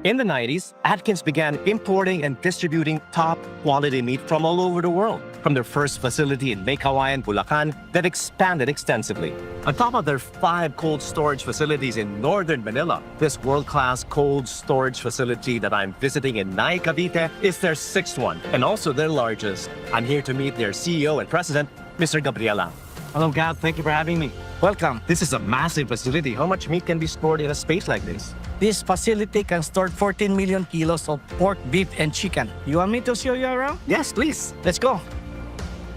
In the 90s, Atkins began importing and distributing top-quality meat from all over the world, from their first facility in Lake Hawaiian, Bulacan, that expanded extensively. On top of their 5 cold storage facilities in northern Manila, this world-class cold storage facility that I'm visiting in Nai, Cavite is their 6th one, and also their largest. I'm here to meet their CEO and president, Mr. Gabriela. Hello, Gab. Thank you for having me. Welcome. This is a massive facility. How much meat can be stored in a space like this? This facility can store 14 million kilos of pork, beef, and chicken. You want me to show you around? Yes, please. Let's go.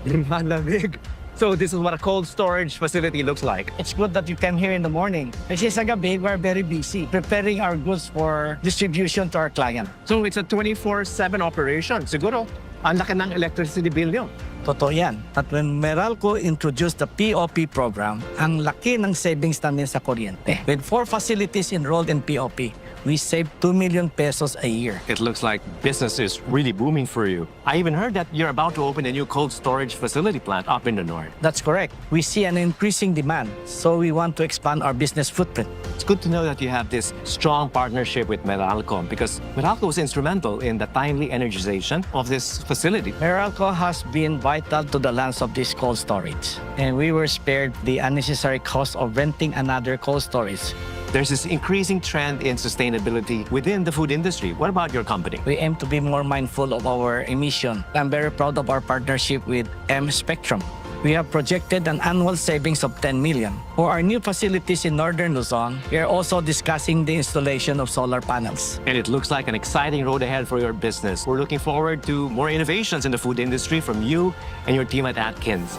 Malamig. So this is what a cold storage facility looks like. It's good that you came here in the morning. Kasi sa gabi, we're very busy preparing our goods for distribution to our client. So it's a 24/7 operation. Siguro, ang laki ng electricity bill yun. Totoo yan. At when Meralco introduced the POP program, ang laki ng savings namin sa kuryente. With 4 facilities enrolled in POP, we saved 2 million pesos a year. It looks like business is really booming for you. I even heard that you're about to open a new cold storage facility plant up in the north. That's correct. We see an increasing demand, so we want to expand our business footprint. It's good to know that you have this strong partnership with Meralco because Meralco was instrumental in the timely energization of this facility. Meralco has been vital to the launch of this cold storage, and we were spared the unnecessary cost of renting another cold storage. There's this increasing trend in sustainability within the food industry. What about your company? We aim to be more mindful of our emission. I'm very proud of our partnership with M Spectrum. We have projected an annual savings of 10 million. For our new facilities in northern Luzon, we are also discussing the installation of solar panels. And it looks like an exciting road ahead for your business. We're looking forward to more innovations in the food industry from you and your team at Atkins.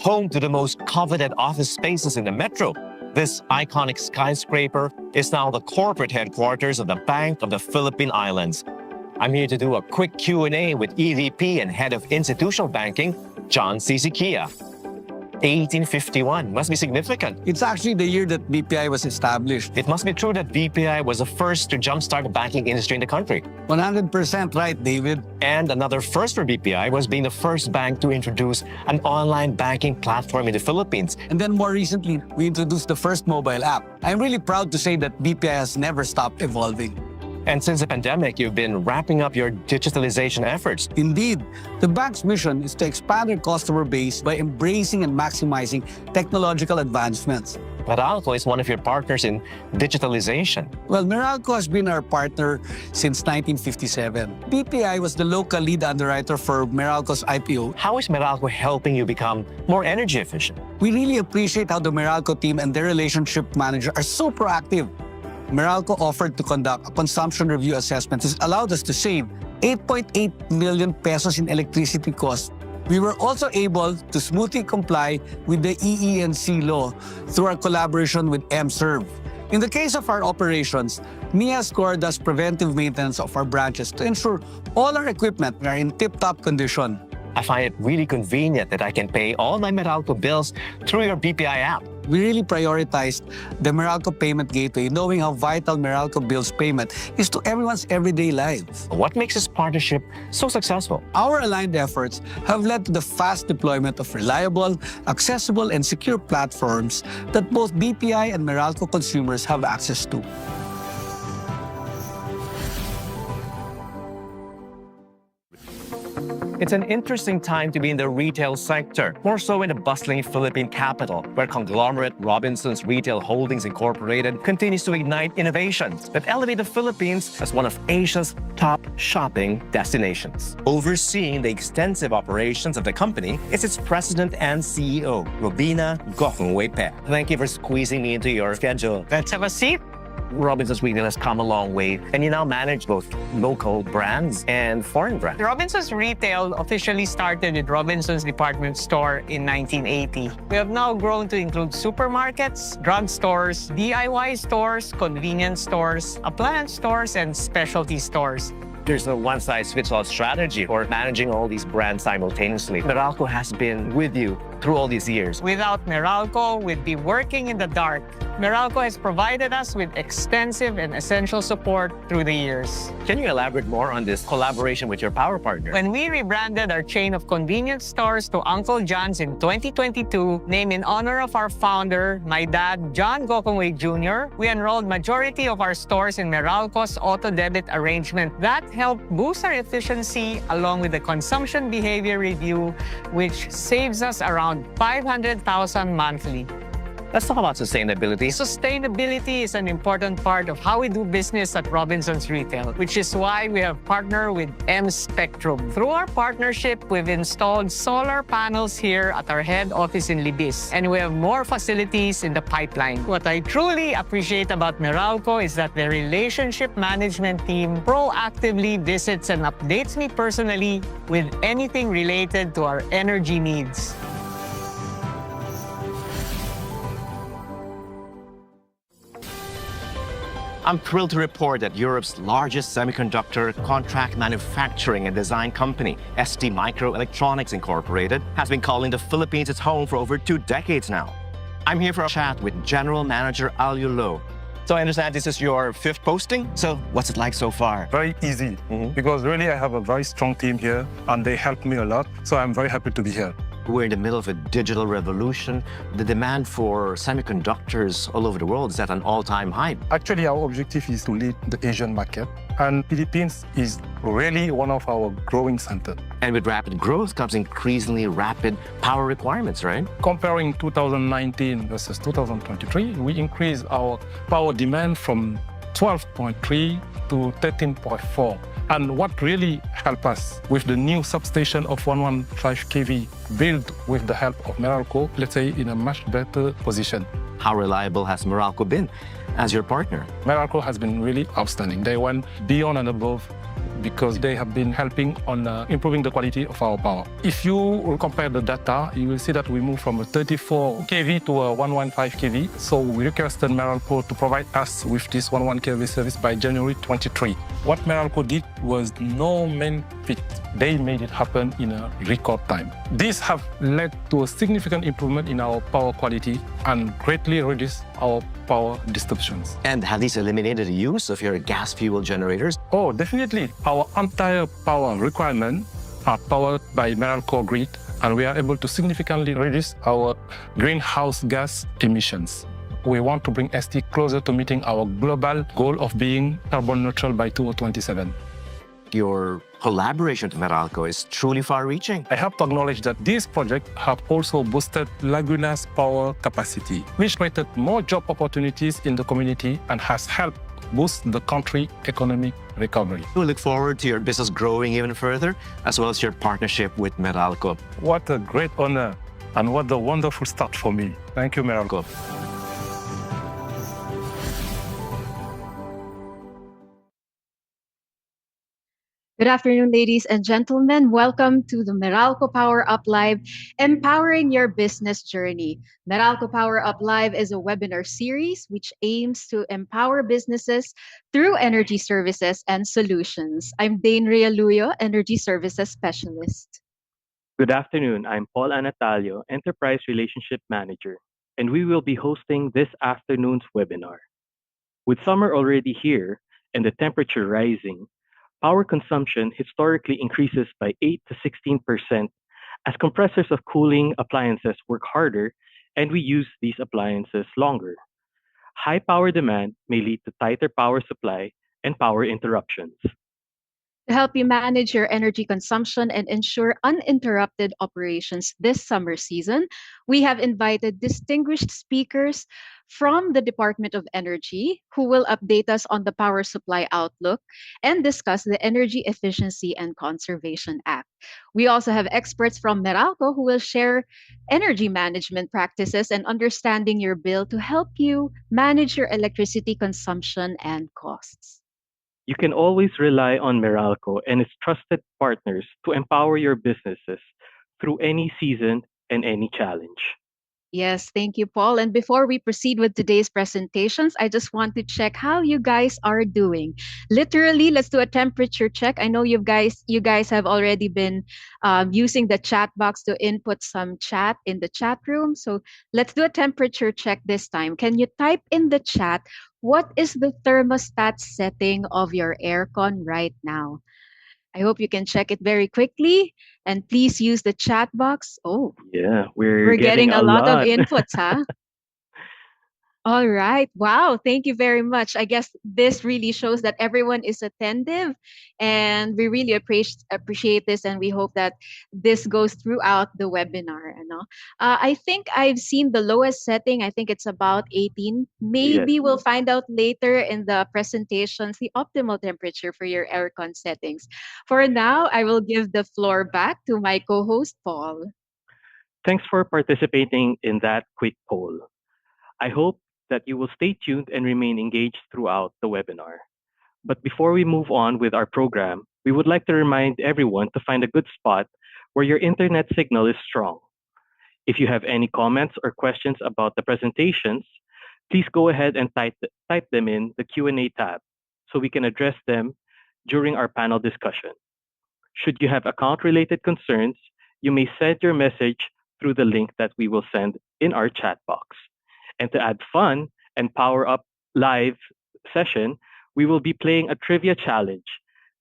Home to the most coveted office spaces in the metro, this iconic skyscraper is now the corporate headquarters of the Bank of the Philippine Islands. I'm here to do a quick Q&A with EVP and Head of Institutional Banking, John Sisikia. 1851 must be significant. It's actually the year that BPI was established. It must be true that BPI was the first to jumpstart the banking industry in the country. 100% right, David. And another first for BPI was being the first bank to introduce an online banking platform in the Philippines. And then more recently, we introduced the first mobile app. I'm really proud to say that BPI has never stopped evolving. And since the pandemic, you've been ramping up your digitalization efforts. Indeed, the bank's mission is to expand our customer base by embracing and maximizing technological advancements. Meralco is one of your partners in digitalization. Well, Meralco has been our partner since 1957. BPI was the local lead underwriter for Meralco's IPO. How is Meralco helping you become more energy efficient? We really appreciate how the Meralco team and their relationship manager are so proactive. Meralco offered to conduct a consumption review assessment. This allowed us to save 8.8 million pesos in electricity costs. We were also able to smoothly comply with the EE&C law through our collaboration with MServe. In the case of our operations, MIA Score does preventive maintenance of our branches to ensure all our equipment are in tip-top condition. I find it really convenient that I can pay all my Meralco bills through your BPI app. We really prioritized the Meralco Payment Gateway, knowing how vital Meralco bills payment is to everyone's everyday lives. What makes this partnership so successful? Our aligned efforts have led to the fast deployment of reliable, accessible, and secure platforms that both BPI and Meralco consumers have access to. It's an interesting time to be in the retail sector, more so in the bustling Philippine capital, where conglomerate Robinsons Retail Holdings Incorporated continues to ignite innovations that elevate the Philippines as one of Asia's top shopping destinations. Overseeing the extensive operations of the company is its president and CEO, Robina Gokongwei-Pe. Thank you for squeezing me into your schedule. Let's have a seat. Robinsons Retail has come a long way, and you now manage both local brands and foreign brands. Robinsons Retail officially started with Robinsons Department Store in 1980. We have now grown to include supermarkets, drugstores, DIY stores, convenience stores, appliance stores, and specialty stores. There's no one-size-fits-all strategy for managing all these brands simultaneously. Meralco has been with you through all these years. Without Meralco, we'd be working in the dark. Meralco has provided us with extensive and essential support through the years. Can you elaborate more on this collaboration with your power partner? When we rebranded our chain of convenience stores to Uncle John's in 2022, named in honor of our founder, my dad, John Gokongwei Jr., we enrolled majority of our stores in Meralco's auto-debit arrangement. That helped boost our efficiency along with the consumption behavior review, which saves us around 500,000 monthly. Let's talk about sustainability. Sustainability is an important part of how we do business at Robinsons Retail, which is why we have partnered with M Spectrum. Through our partnership, we've installed solar panels here at our head office in Libis, and we have more facilities in the pipeline. What I truly appreciate about Meralco is that the relationship management team proactively visits and updates me personally with anything related to our energy needs. I'm thrilled to report that Europe's largest semiconductor contract manufacturing and design company, ST Microelectronics Incorporated, has been calling the Philippines its home for over 2 decades now. I'm here for a chat with General Manager Alio Lo. So I understand this is your 5th posting. So what's it like so far? Very easy, because really I have a very strong team here and they help me a lot. So I'm very happy to be here. We're in the middle of a digital revolution. The demand for semiconductors all over the world is at an all-time high. Actually, our objective is to lead the Asian market, and Philippines is really one of our growing centers. And with rapid growth comes increasingly rapid power requirements, right? Comparing 2019 versus 2023, we increased our power demand from 12.3 to 13.4. And what really helped us with the new substation of 115 kV built with the help of Meralco, let's say, in a much better position. How reliable has Meralco been as your partner? Meralco has been really outstanding. They went beyond and above because they have been helping on improving the quality of our power. If you will compare the data, you will see that we moved from a 34 kV to a 115 kV. So we requested Meralco to provide us with this 11 kV service by January 23. What Meralco did was no mean feat. They made it happen in a record time. This have led to a significant improvement in our power quality and greatly reduced our power disruptions. And have these eliminated the use of your gas fuel generators? Oh, definitely. Our entire power requirement are powered by Meralco grid, and we are able to significantly reduce our greenhouse gas emissions. We want to bring ST closer to meeting our global goal of being carbon neutral by 2027. Your collaboration with Meralco is truly far-reaching. I have to acknowledge that this project have also boosted Laguna's power capacity, which created more job opportunities in the community and has helped boost the country's economic recovery. We look forward to your business growing even further, as well as your partnership with Meralco. What a great honor and what a wonderful start for me. Thank you, Meralco. Good afternoon, ladies and gentlemen. Welcome to the Meralco Power Up Live, empowering your business journey. Meralco Power Up Live is a webinar series which aims to empower businesses through energy services and solutions. I'm Dane Realuyo, Energy Services Specialist. Good afternoon. I'm Paul Anatalio, Enterprise Relationship Manager, and we will be hosting this afternoon's webinar. With summer already here and the temperature rising, power consumption historically increases by 8 to 16% as compressors of cooling appliances work harder and we use these appliances longer. High power demand may lead to tighter power supply and power interruptions. To help you manage your energy consumption and ensure uninterrupted operations this summer season, we have invited distinguished speakers from the Department of Energy who will update us on the power supply outlook and discuss the Energy Efficiency and Conservation Act. We also have experts from Meralco who will share energy management practices and understanding your bill to help you manage your electricity consumption and costs. You can always rely on Meralco and its trusted partners to empower your businesses through any season and any challenge. Yes, thank you, Paul. And before we proceed with today's presentations, I just want to check how you guys are doing. Literally, let's do a temperature check. I know you guys have already been using the chat box to input some chat in the chat room. So let's do a temperature check this time. Can you type in the chat what is the thermostat setting of your aircon right now? I hope you can check it very quickly. And please use the chat box. Oh, Yeah, we're we're getting getting a a lot of lot. inputs, huh? All right. Wow. Thank you very much. I guess this really shows that everyone is attentive and we really appreciate this and we hope that this goes throughout the webinar. You know? I think I've seen the lowest setting. I think it's about 18. Yes. Maybe we'll find out later in the presentations the optimal temperature for your aircon settings. For now, I will give the floor back to my co-host, Paul. Thanks for participating in that quick poll. I hope that you will stay tuned and remain engaged throughout the webinar. But before we move on with our program, we would like to remind everyone to find a good spot where your internet signal is strong. If you have any comments or questions about the presentations, please go ahead and type them in the Q&A tab so we can address them during our panel discussion. Should you have account-related concerns, you may send your message through the link that we will send in our chat box. And to add fun and power up live session, we will be playing a trivia challenge.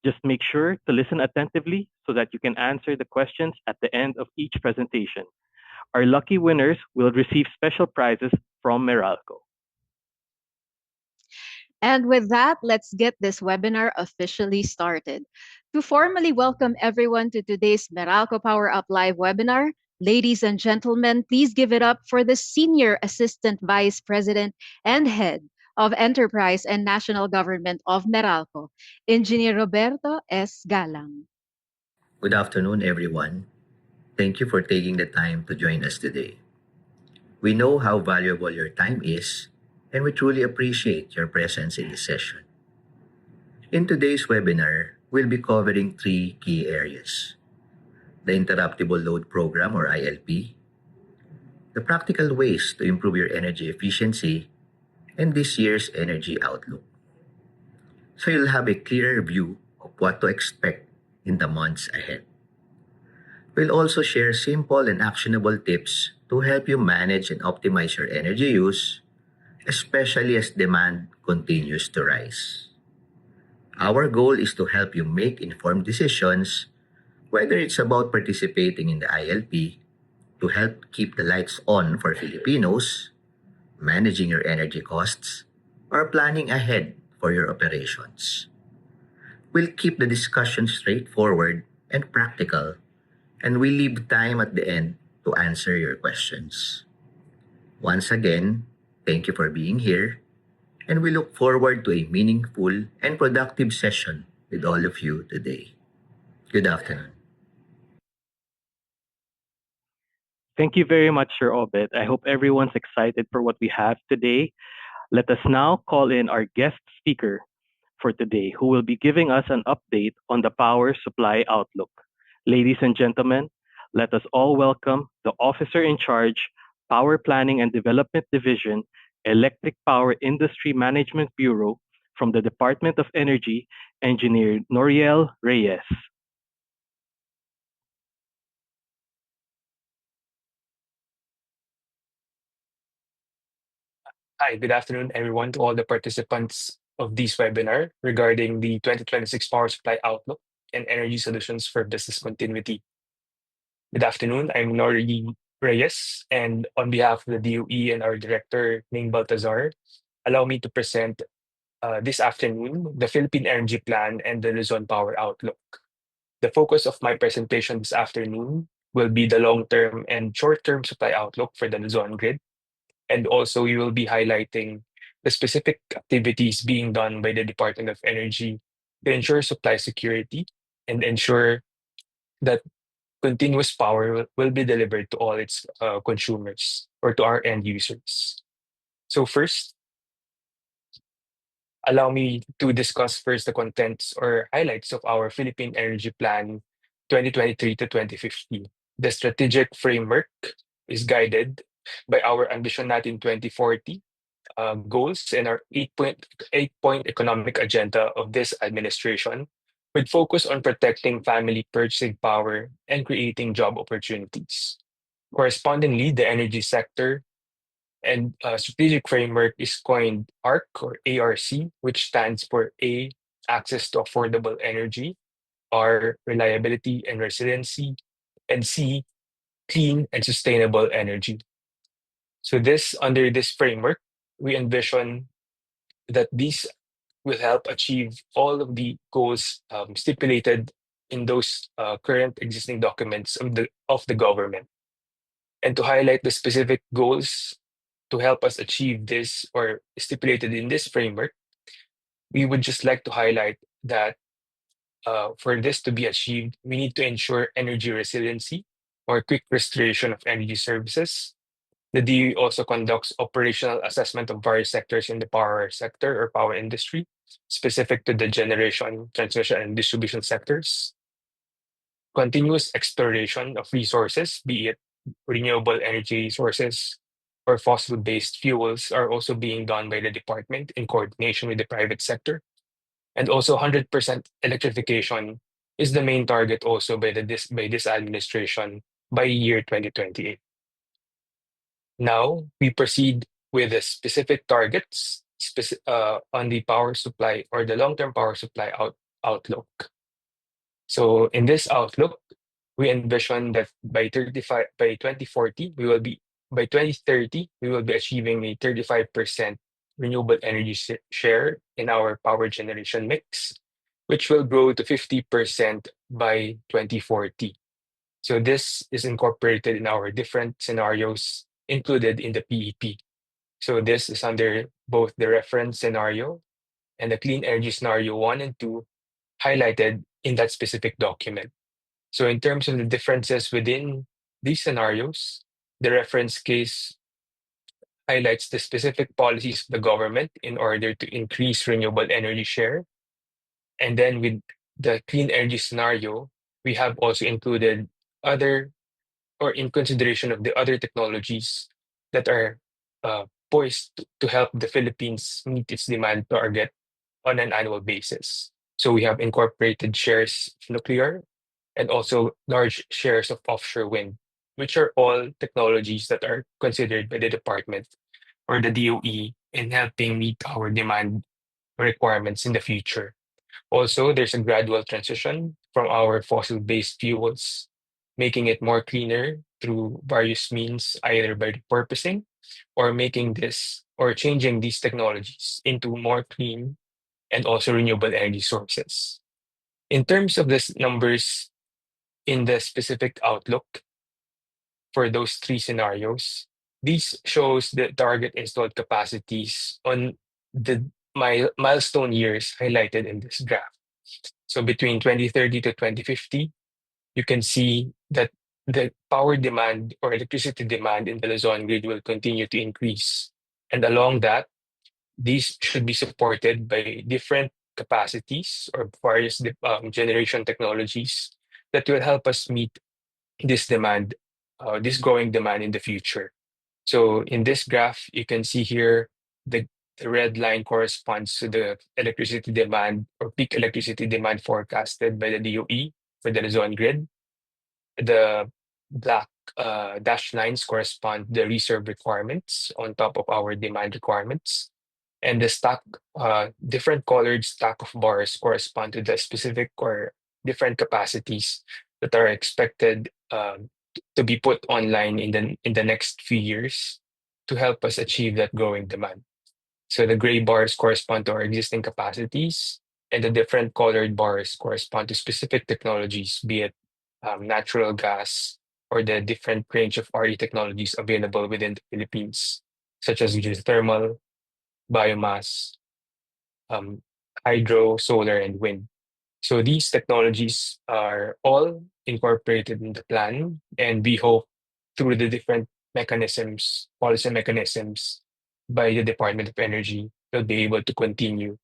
Just make sure to listen attentively so that you can answer the questions at the end of each presentation. Our lucky winners will receive special prizes from Meralco. And with that, let's get this webinar officially started. To formally welcome everyone to today's Meralco Power Up Live webinar, ladies and gentlemen, please give it up for the Senior Assistant Vice President and Head of Enterprise and National Government of Meralco, Engineer Roberto S. Galang. Good afternoon, everyone. Thank you for taking the time to join us today. We know how valuable your time is, and we truly appreciate your presence in this session. In today's webinar, we'll be covering three key areas: the Interruptible Load Program or ILP, the practical ways to improve your energy efficiency, and this year's energy outlook. So you'll have a clearer view of what to expect in the months ahead. We'll also share simple and actionable tips to help you manage and optimize your energy use, especially as demand continues to rise. Our goal is to help you make informed decisions, whether it's about participating in the ILP to help keep the lights on for Filipinos, managing your energy costs, or planning ahead for your operations. We'll keep the discussion straightforward and practical, and we leave time at the end to answer your questions. Once again, thank you for being here, and we look forward to a meaningful and productive session with all of you today. Good afternoon. Thank you very much, Sir Obet. I hope everyone's excited for what we have today. Let us now call in our guest speaker for today, who will be giving us an update on the power supply outlook. Ladies and gentlemen, let us all welcome the Officer in Charge, Power Planning and Development Division, Electric Power Industry Management Bureau from the Department of Energy, Engineer Noriel Reyes. Hi, good afternoon, everyone, to all the participants of this webinar regarding the 2026 Power Supply Outlook and Energy Solutions for Business Continuity. Good afternoon, I'm Nori Reyes, and on behalf of the DOE and our director, Ning Baltazar, allow me to present this afternoon the Philippine Energy Plan and the Luzon Power Outlook. The focus of my presentation this afternoon will be the long-term and short-term supply outlook for the Luzon grid, and also we will be highlighting the specific activities being done by the Department of Energy to ensure supply security and ensure that continuous power will be delivered to all its consumers or to our end users. So first, allow me to discuss first the contents or highlights of our Philippine Energy Plan 2023 to 2050. The strategic framework is guided by our Ambition Natin 2040 goals and our 8-point economic agenda of this administration, with focus on protecting family purchasing power and creating job opportunities. Correspondingly, the energy sector and strategic framework is coined ARC or ARC, which stands for A, access to affordable energy, R, reliability and resiliency, and C, clean and sustainable energy. So under this framework, we envision that these will help achieve all of the goals stipulated in those current existing documents of the government. And to highlight the specific goals to help us achieve this or stipulated in this framework, we would just like to highlight that for this to be achieved, we need to ensure energy resiliency or quick restoration of energy services. The DOE also conducts operational assessment of various sectors in the power sector or power industry, specific to the generation, transmission, and distribution sectors. Continuous exploration of resources, be it renewable energy sources or fossil-based fuels, are also being done by the department in coordination with the private sector. And also 100% electrification is the main target also by this administration by year 2028. Now we proceed with the specific targets on the power supply or the long-term power supply outlook. So in this outlook, we envision that by 2040, by 2030, we will be achieving a 35% renewable energy share in our power generation mix, which will grow to 50% by 2040. So this is incorporated in our different scenarios included in the PEP. So this is under both the reference scenario and the clean energy scenario 1 and 2 highlighted in that specific document. So in terms of the differences within these scenarios, the reference case highlights the specific policies of the government in order to increase renewable energy share. And then with the clean energy scenario, we have also included other or in consideration of the other technologies that are poised to help the Philippines meet its demand target on an annual basis. So we have incorporated shares of nuclear and also large shares of offshore wind, which are all technologies that are considered by the department or the DOE in helping meet our demand requirements in the future. Also, there's a gradual transition from our fossil-based fuels, making it more cleaner through various means, either by repurposing or making this or changing these technologies into more clean and also renewable energy sources. In terms of these numbers in the specific outlook for those three scenarios, these shows the target installed capacities on the milestone years highlighted in this graph. So between 2030 to 2050, you can see that the power demand or electricity demand in the Luzon grid will continue to increase. And along that, these should be supported by different capacities or various generation technologies that will help us meet this demand, this growing demand in the future. So in this graph, you can see here the red line corresponds to the electricity demand or peak electricity demand forecasted by the DOE for the Luzon grid. The black dashed lines correspond to the reserve requirements on top of our demand requirements. And the different colored stack of bars correspond to the specific or different capacities that are expected to be put online in the next few years to help us achieve that growing demand. So the gray bars correspond to our existing capacities, and the different colored bars correspond to specific technologies, be it natural gas or the different range of RE technologies available within the Philippines, such as geothermal, biomass, um, hydro, solar, and wind. So these technologies are all incorporated in the plan, and we hope through the different mechanisms, policy mechanisms by the Department of Energy, they'll be able to continue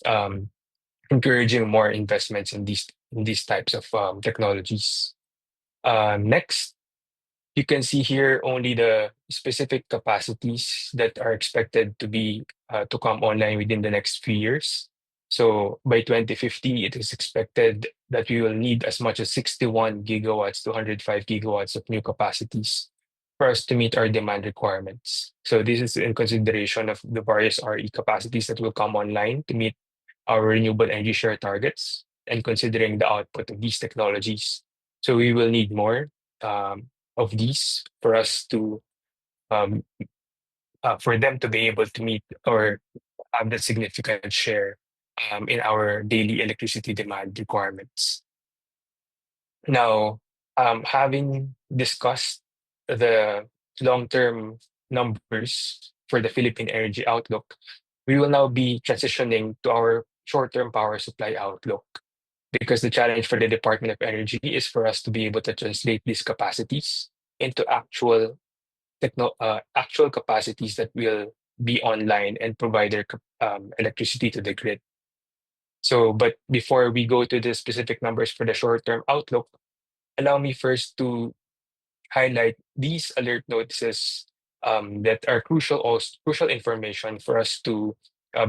um, encouraging more investments in these types of technologies. Next, You can see here only the specific capacities that are expected to come online within the next few years. So by 2050, it is expected that we will need as much as 61 gigawatts to 105 gigawatts of new capacities for us to meet our demand requirements. So this is in consideration of the various RE capacities that will come online to meet our renewable energy share targets and considering the output of these technologies. So we will need more of these for us to um, for them to be able to meet or have the significant share in our daily electricity demand requirements. Now, having discussed the long-term numbers for the Philippine energy outlook, we will now be transitioning to our short-term power supply outlook because the challenge for the Department of Energy is for us to be able to translate these capacities into actual capacities that will be online and provide their electricity to the grid. So, but before we go to the specific numbers for the short-term outlook, allow me first to highlight these alert notices that are crucial information for us to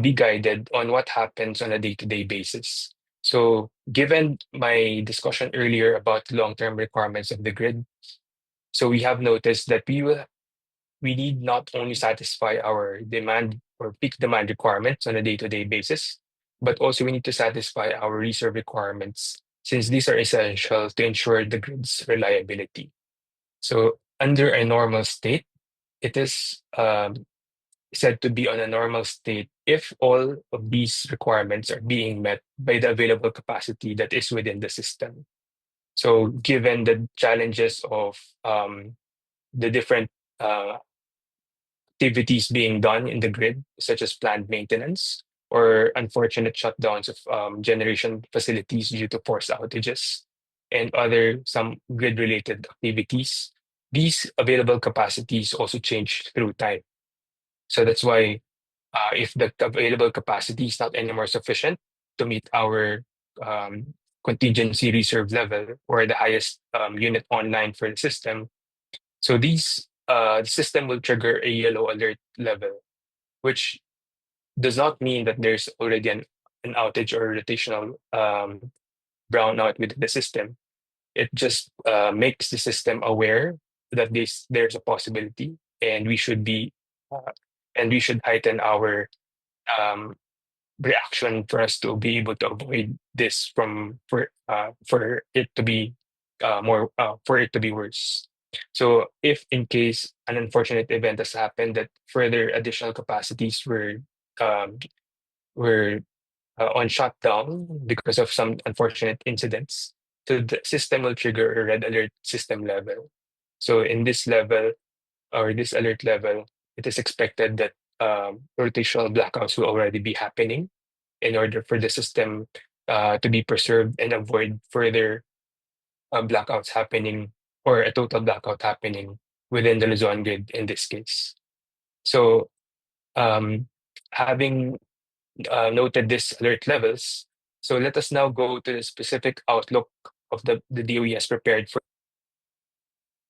be guided on what happens on a day-to-day basis. So, given my discussion earlier about long-term requirements of the grid, so we have noticed that we need not only satisfy our demand or peak demand requirements on a day-to-day basis, but also we need to satisfy our reserve requirements since these are essential to ensure the grid's reliability. So under a normal state, it is said to be on a normal state if all of these requirements are being met by the available capacity that is within the system. So given the challenges of the different uh, activities being done in the grid, such as planned maintenance or unfortunate shutdowns of generation facilities due to forced outages and other some grid-related activities. These available capacities also change through time. So that's why if the available capacity is not anymore sufficient to meet our contingency reserve level or the highest unit online for the system, so the system will trigger a yellow alert level, which does not mean that there's already an outage or rotational brownout within the system. It just makes the system aware that there's a possibility, and uh, we should heighten our um, reaction for us to be able to avoid this for it to be more for it to be worse. So if in case an unfortunate event has happened that further additional capacities um, were on shutdown because of some unfortunate incidents, so the system will trigger a red alert system level. So in this level or this alert level, it is expected that rotational blackouts will already be happening in order for the system to be preserved and avoid further blackouts happening or a total blackout happening within the Luzon grid in this case. So, um, having noted these alert levels, so let us now go to the specific outlook of the DOE has prepared for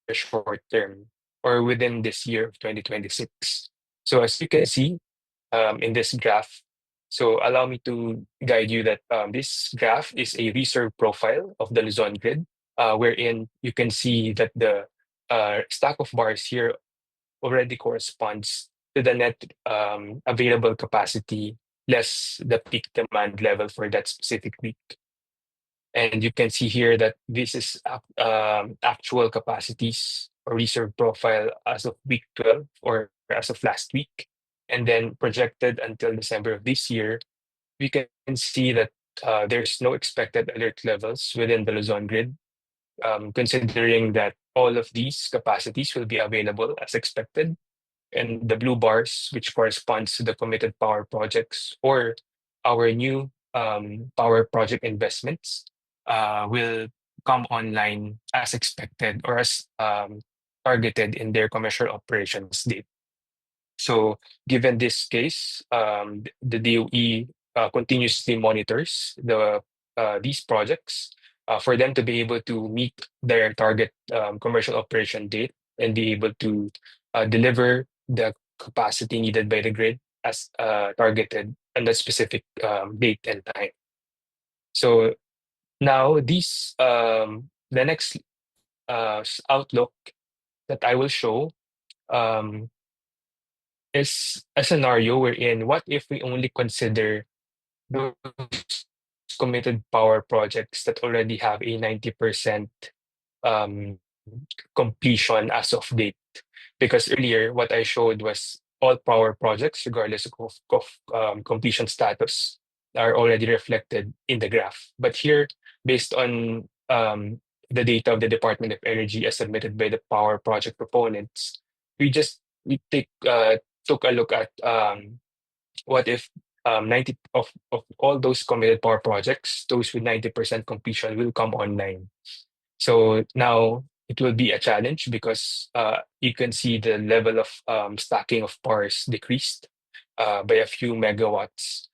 the short term or within this year of 2026. So, as you can see, in this graph. So allow me to guide you that this graph is a reserve profile of the Luzon grid, wherein you can see that the stack of bars here already corresponds to the net available capacity less the peak demand level for that specific week. And you can see here that this is actual capacities or reserve profile as of week 12 or as of last week. And then projected until December of this year, we can see that there's no expected alert levels within the Luzon grid, considering that all of these capacities will be available as expected. And the blue bars, which corresponds to the committed power projects or our new power project investments, will come online as expected or as targeted in their commercial operations date. So, given this case, the DOE continuously monitors these projects for them to be able to meet their target commercial operation date and be able to deliver the capacity needed by the grid as targeted on that specific date and time. So now the next outlook that I will show um, is a scenario wherein what if we only consider those committed power projects that already have a 90% um, completion as of date. Because earlier, what I showed was all power projects, regardless of completion status, are already reflected in the graph. But here, based on the data of the Department of Energy as submitted by the power project proponents, we took a look at what if 90 of all those committed power projects, those with 90% completion will come online. So now it will be a challenge because you can see the level of stacking of powers decreased by a few megawatts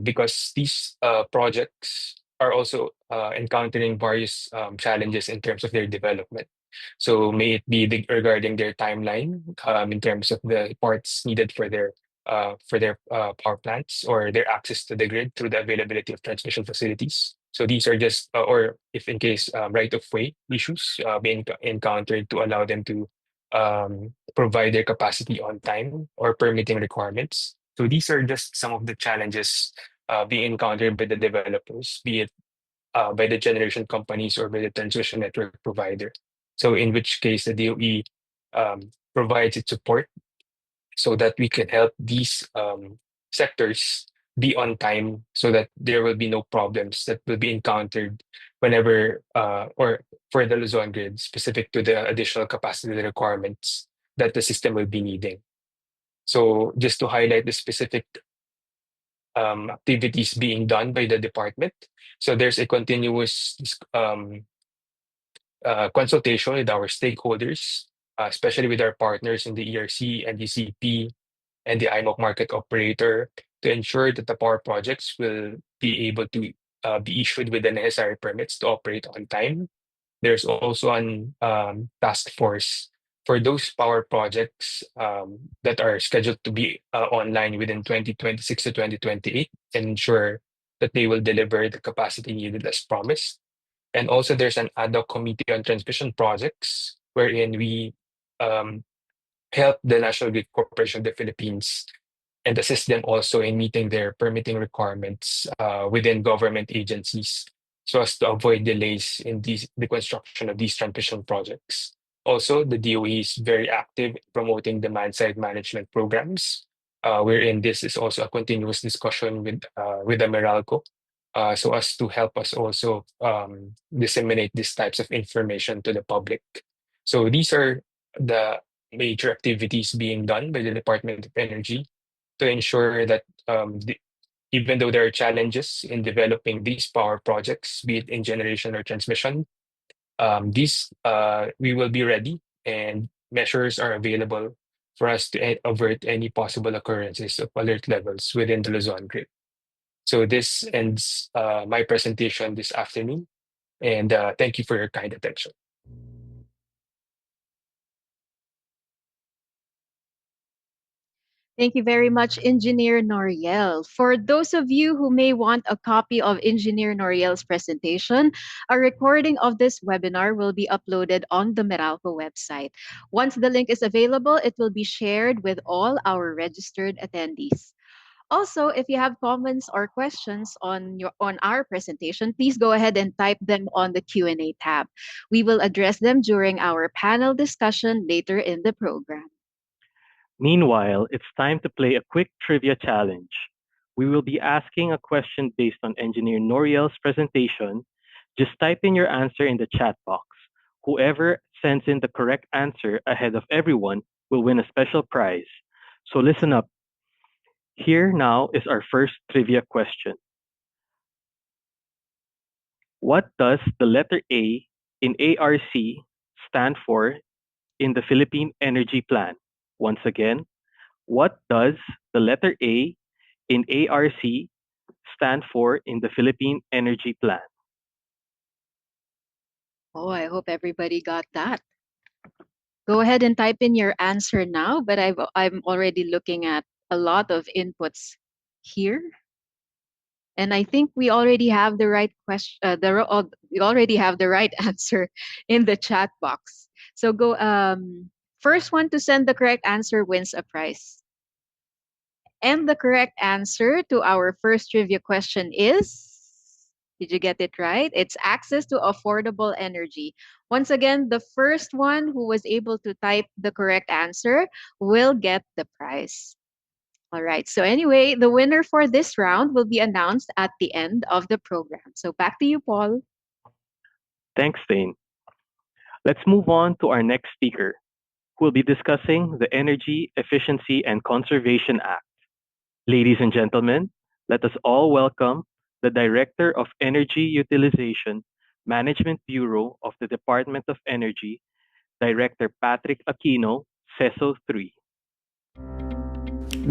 because these projects are also encountering various challenges in terms of their development. So may it be regarding their timeline in terms of the parts needed for their power plants or their access to the grid through the availability of transmission facilities. So these are just, or if in case right of way issues being encountered to allow them to provide their capacity on time or permitting requirements. So these are just some of the challenges being encountered by the developers, be it by the generation companies or by the transmission network provider. So in which case the DOE provides its support so that we can help these sectors be on time so that there will be no problems that will be encountered whenever or for the Luzon grid specific to the additional capacity requirements that the system will be needing. So just to highlight the specific activities being done by the department. So there's a continuous consultation with our stakeholders, especially with our partners in the ERC and DCP and the IMOC market operator to ensure that the power projects will be able to be issued with the necessary permits to operate on time. There's also an task force for those power projects that are scheduled to be online within 2026 to 2028 and ensure that they will deliver the capacity needed as promised. And also, there's an ad hoc committee on transmission projects wherein we um, help the National Grid Corporation of the Philippines and assist them also in meeting their permitting requirements within government agencies so as to avoid delays in the construction of these transmission projects. Also, the DOE is very active in promoting demand side management programs, wherein this is also a continuous discussion with the Meralco, so as to help us also disseminate these types of information to the public. So these are the major activities being done by the Department of Energy to ensure that even though there are challenges in developing these power projects, be it in generation or transmission, these we will be ready and measures are available for us to avert any possible occurrences of alert levels within the Luzon grid. So this ends my presentation this afternoon, and thank you for your kind attention. Thank you very much, Engineer Noriel. For those of you who may want a copy of Engineer Noriel's presentation, a recording of this webinar will be uploaded on the Meralco website. Once the link is available, it will be shared with all our registered attendees. Also, if you have comments or questions on our presentation, please go ahead and type them on the Q&A tab. We will address them during our panel discussion later in the program. Meanwhile, it's time to play a quick trivia challenge. We will be asking a question based on Engineer Noriel's presentation. Just type in your answer in the chat box. Whoever sends in the correct answer ahead of everyone will win a special prize. So listen up. Here now is our first trivia question. What does the letter A in ARC stand for in the Philippine Energy Plan? Once again, what does the letter A in ARC stand for in the Philippine Energy Plan? Oh, I hope everybody got that. Go ahead and type in your answer now, but I'm already looking at a lot of inputs here. And I think we already have the right question. We already have the right answer in the chat box. So go. First one to send the correct answer wins a prize. And the correct answer to our first trivia question is. Did you get it right? It's access to affordable energy. Once again, the first one who was able to type the correct answer will get the prize. All right. So, anyway, the winner for this round will be announced at the end of the program. So, back to you, Paul. Thanks, Thane. Let's move on to our next speaker, who will be discussing the Energy Efficiency and Conservation Act. Ladies and gentlemen, let us all welcome the Director of Energy Utilization Management Bureau of the Department of Energy, Director Patrick Aquino, CESO 3.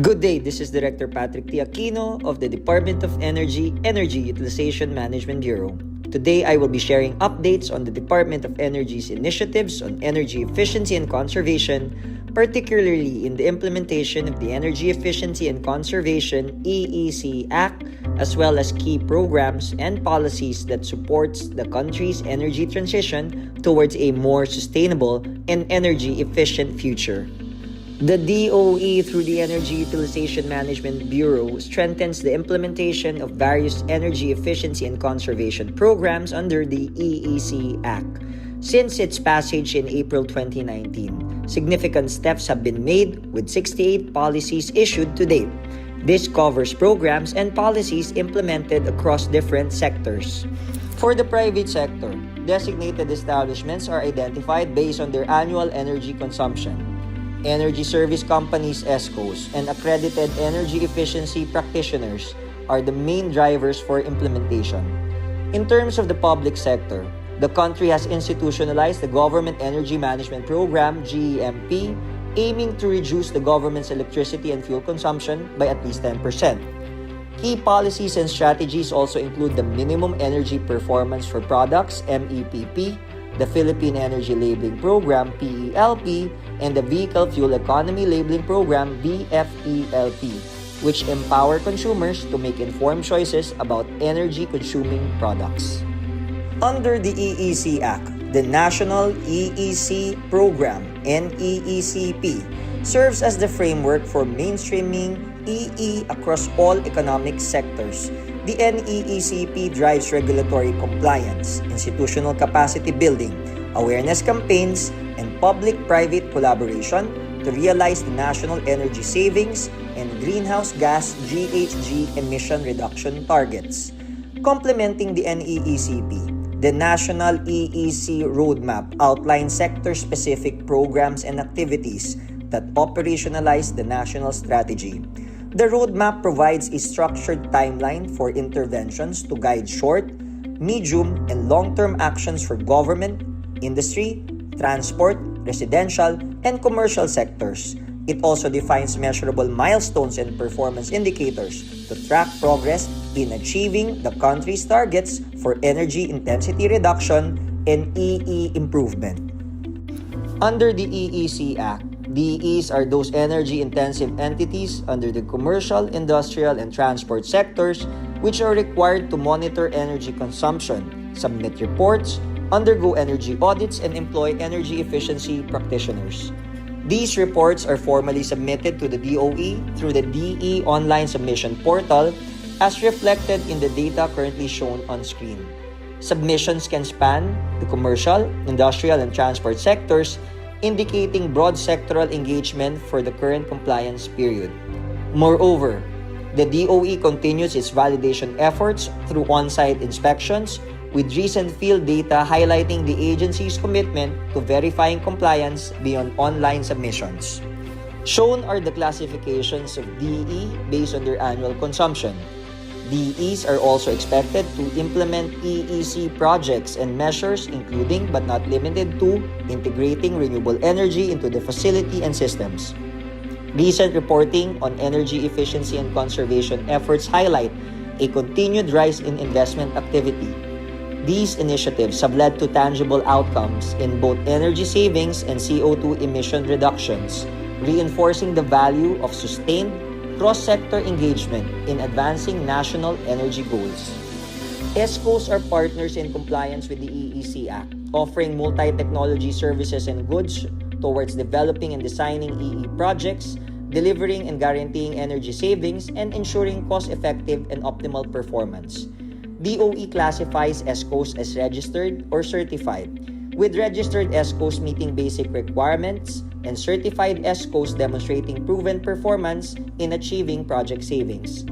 Good day, this is Director Patrick T. Aquino of the Department of Energy Utilization Management Bureau. Today, I will be sharing updates on the Department of Energy's initiatives on energy efficiency and conservation, particularly in the implementation of the Energy Efficiency and Conservation EEC Act, as well as key programs and policies that supports the country's energy transition towards a more sustainable and energy efficient future. The DOE, through the Energy Utilization Management Bureau, strengthens the implementation of various energy efficiency and conservation programs under the EEC Act. Since its passage in April 2019, significant steps have been made with 68 policies issued to date. This covers programs and policies implemented across different sectors. For the private sector, designated establishments are identified based on their annual energy consumption. Energy service companies (ESCOs) and accredited energy efficiency practitioners are the main drivers for implementation. In terms of the public sector, the country has institutionalized the Government Energy Management Program (GEMP), aiming to reduce the government's electricity and fuel consumption by at least 10%. Key policies and strategies also include the Minimum Energy Performance for Products (MEPP), the Philippine Energy Labeling Program (PELP), and the Vehicle Fuel Economy Labeling Program (VFELP), which empower consumers to make informed choices about energy-consuming products. Under the EEC Act, the National EEC Program (NEECP) serves as the framework for mainstreaming EE across all economic sectors. The NEECP drives regulatory compliance, institutional capacity building, awareness campaigns, and public-private collaboration to realize the national energy savings and greenhouse gas GHG emission reduction targets. Complementing the NEECP, the National EEC Roadmap outlines sector-specific programs and activities that operationalize the national strategy. The roadmap provides a structured timeline for interventions to guide short, medium, and long-term actions for government, industry, transport, residential, and commercial sectors. It also defines measurable milestones and performance indicators to track progress in achieving the country's targets for energy intensity reduction and EE improvement. Under the EEC Act, DEs are those energy-intensive entities under the commercial, industrial, and transport sectors which are required to monitor energy consumption, submit reports, undergo energy audits, and employ energy efficiency practitioners. These reports are formally submitted to the DOE through the DE online submission portal as reflected in the data currently shown on screen. Submissions can span the commercial, industrial, and transport sectors, indicating broad sectoral engagement for the current compliance period. Moreover, the DOE continues its validation efforts through on-site inspections, with recent field data highlighting the agency's commitment to verifying compliance beyond online submissions. Shown are the classifications of DE based on their annual consumption. DEs are also expected to implement EEC projects and measures including but not limited to integrating renewable energy into the facility and systems. Recent reporting on energy efficiency and conservation efforts highlight a continued rise in investment activity. These initiatives have led to tangible outcomes in both energy savings and CO2 emission reductions, reinforcing the value of sustained cross-sector engagement in advancing national energy goals. ESCOs are partners in compliance with the EEC Act, offering multi-technology services and goods towards developing and designing EE projects, delivering and guaranteeing energy savings, and ensuring cost-effective and optimal performance. DOE classifies ESCOs as registered or certified, with registered ESCOs meeting basic requirements and certified ESCOs demonstrating proven performance in achieving project savings.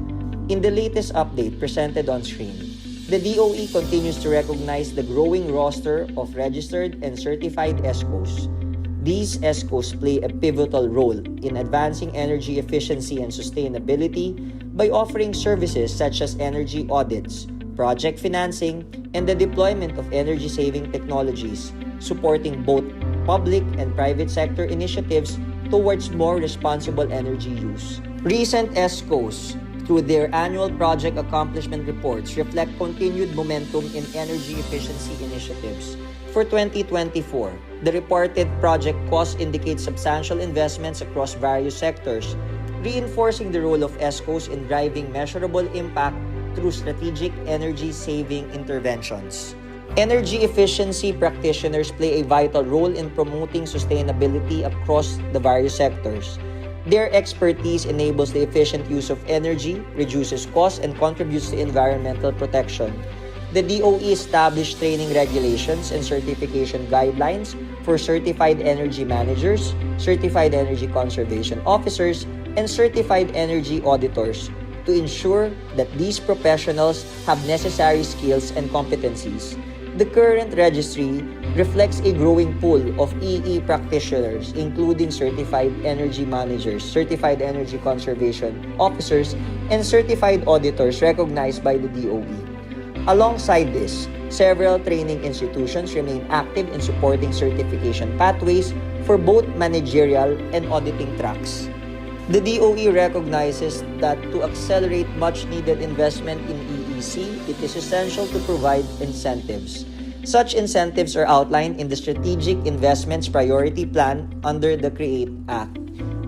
In the latest update presented on screen, the DOE continues to recognize the growing roster of registered and certified ESCOs. These ESCOs play a pivotal role in advancing energy efficiency and sustainability by offering services such as energy audits, project financing, and the deployment of energy-saving technologies, supporting both public and private sector initiatives towards more responsible energy use. Recent ESCOs, through their annual project accomplishment reports, reflect continued momentum in energy efficiency initiatives. For 2024, the reported project cost indicates substantial investments across various sectors, reinforcing the role of ESCOs in driving measurable impact through strategic energy-saving interventions. Energy efficiency practitioners play a vital role in promoting sustainability across the various sectors. Their expertise enables the efficient use of energy, reduces costs, and contributes to environmental protection. The DOE established training regulations and certification guidelines for certified energy managers, certified energy conservation officers, and certified energy auditors to ensure that these professionals have necessary skills and competencies. The current registry reflects a growing pool of EE practitioners, including certified energy managers, certified energy conservation officers, and certified auditors recognized by the DOE. Alongside this, several training institutions remain active in supporting certification pathways for both managerial and auditing tracks. The DOE recognizes that to accelerate much-needed investment in EEC, it is essential to provide incentives. Such incentives are outlined in the Strategic Investments Priority Plan under the CREATE Act.